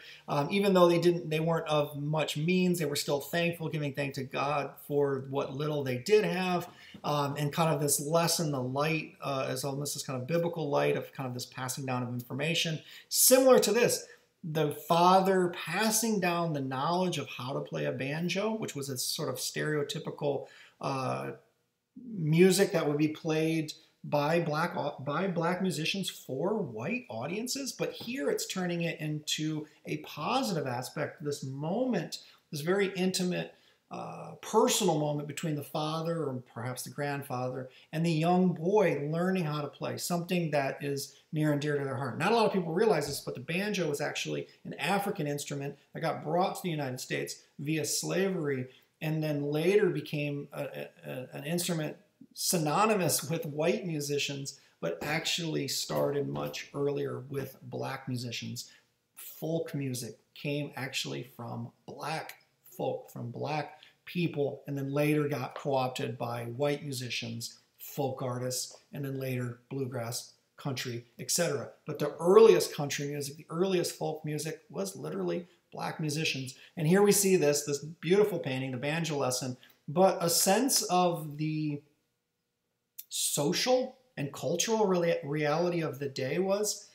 Even though they weren't of much means, they were still thankful, giving thanks to God for what little they did have. And kind of this lesson, the light, as almost this kind of biblical light of kind of this passing down of information. Similar to this, the father passing down the knowledge of how to play a banjo, which was a sort of stereotypical music that would be played by black musicians for white audiences. But here it's turning it into a positive aspect, this moment, this very intimate, personal moment between the father or perhaps the grandfather and the young boy learning how to play, something that is near and dear to their heart. Not a lot of people realize this, but the banjo was actually an African instrument that got brought to the United States via slavery and then later became an instrument synonymous with white musicians, but actually started much earlier with black musicians. Folk music came actually from black folk, from black people, and then later got co-opted by white musicians, folk artists, and then later bluegrass, country, etc. But the earliest country music, the earliest folk music was literally black musicians. And here we see this beautiful painting, the banjo lesson, but a sense of the social and cultural reality of the day was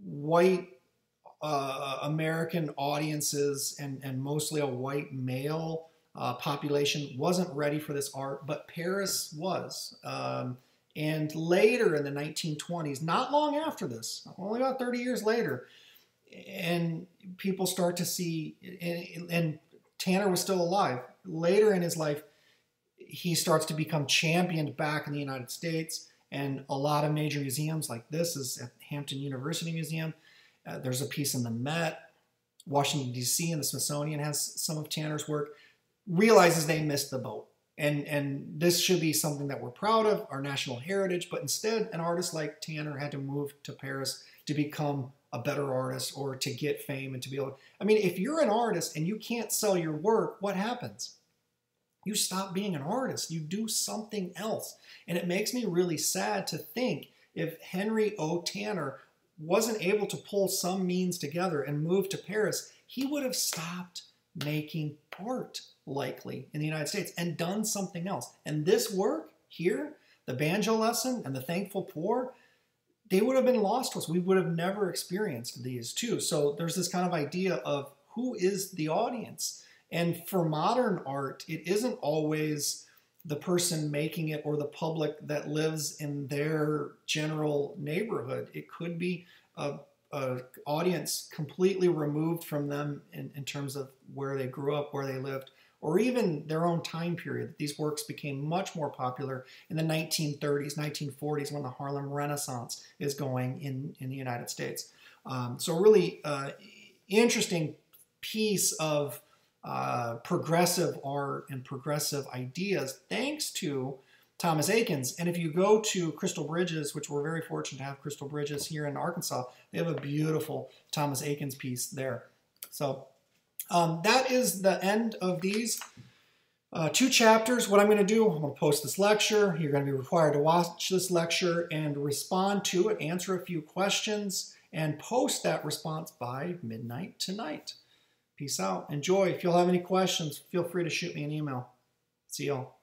white American audiences and mostly a white male population wasn't ready for this art, but Paris was. And later in the 1920s, not long after this, only about 30 years later, and people start to see, and Tanner was still alive. Later in his life, he starts to become championed back in the United States, and a lot of major museums like this is at Hampton University Museum. There's a piece in the Met. Washington, D.C. and the Smithsonian has some of Tanner's work. Realizes they missed the boat. And this should be something that we're proud of, our national heritage, but instead an artist like Tanner had to move to Paris to become a better artist or to get fame and to be able, I mean, if you're an artist and you can't sell your work, what happens? You stop being an artist, you do something else. And it makes me really sad to think if Henry O. Tanner wasn't able to pull some means together and move to Paris, he would have stopped making art, likely, in the United States and done something else. And this work here, the banjo lesson and the Thankful Poor, they would have been lost to us. We would have never experienced these two. So there's this kind of idea of who is the audience? And for modern art, it isn't always the person making it or the public that lives in their general neighborhood. It could be a audience completely removed from them in terms of where they grew up, where they lived, or even their own time period. These works became much more popular in the 1930s, 1940s, when the Harlem Renaissance is going in the United States. So really interesting piece of progressive art and progressive ideas thanks to Thomas Akins. And if you go to Crystal Bridges, which we're very fortunate to have Crystal Bridges here in Arkansas, they have a beautiful Thomas Akins piece there. So that is the end of these two chapters. What I'm going to do, I'm going to post this lecture. You're going to be required to watch this lecture and respond to it, answer a few questions, and post that response by midnight tonight. Peace out. Enjoy. If you'll have any questions, feel free to shoot me an email. See y'all.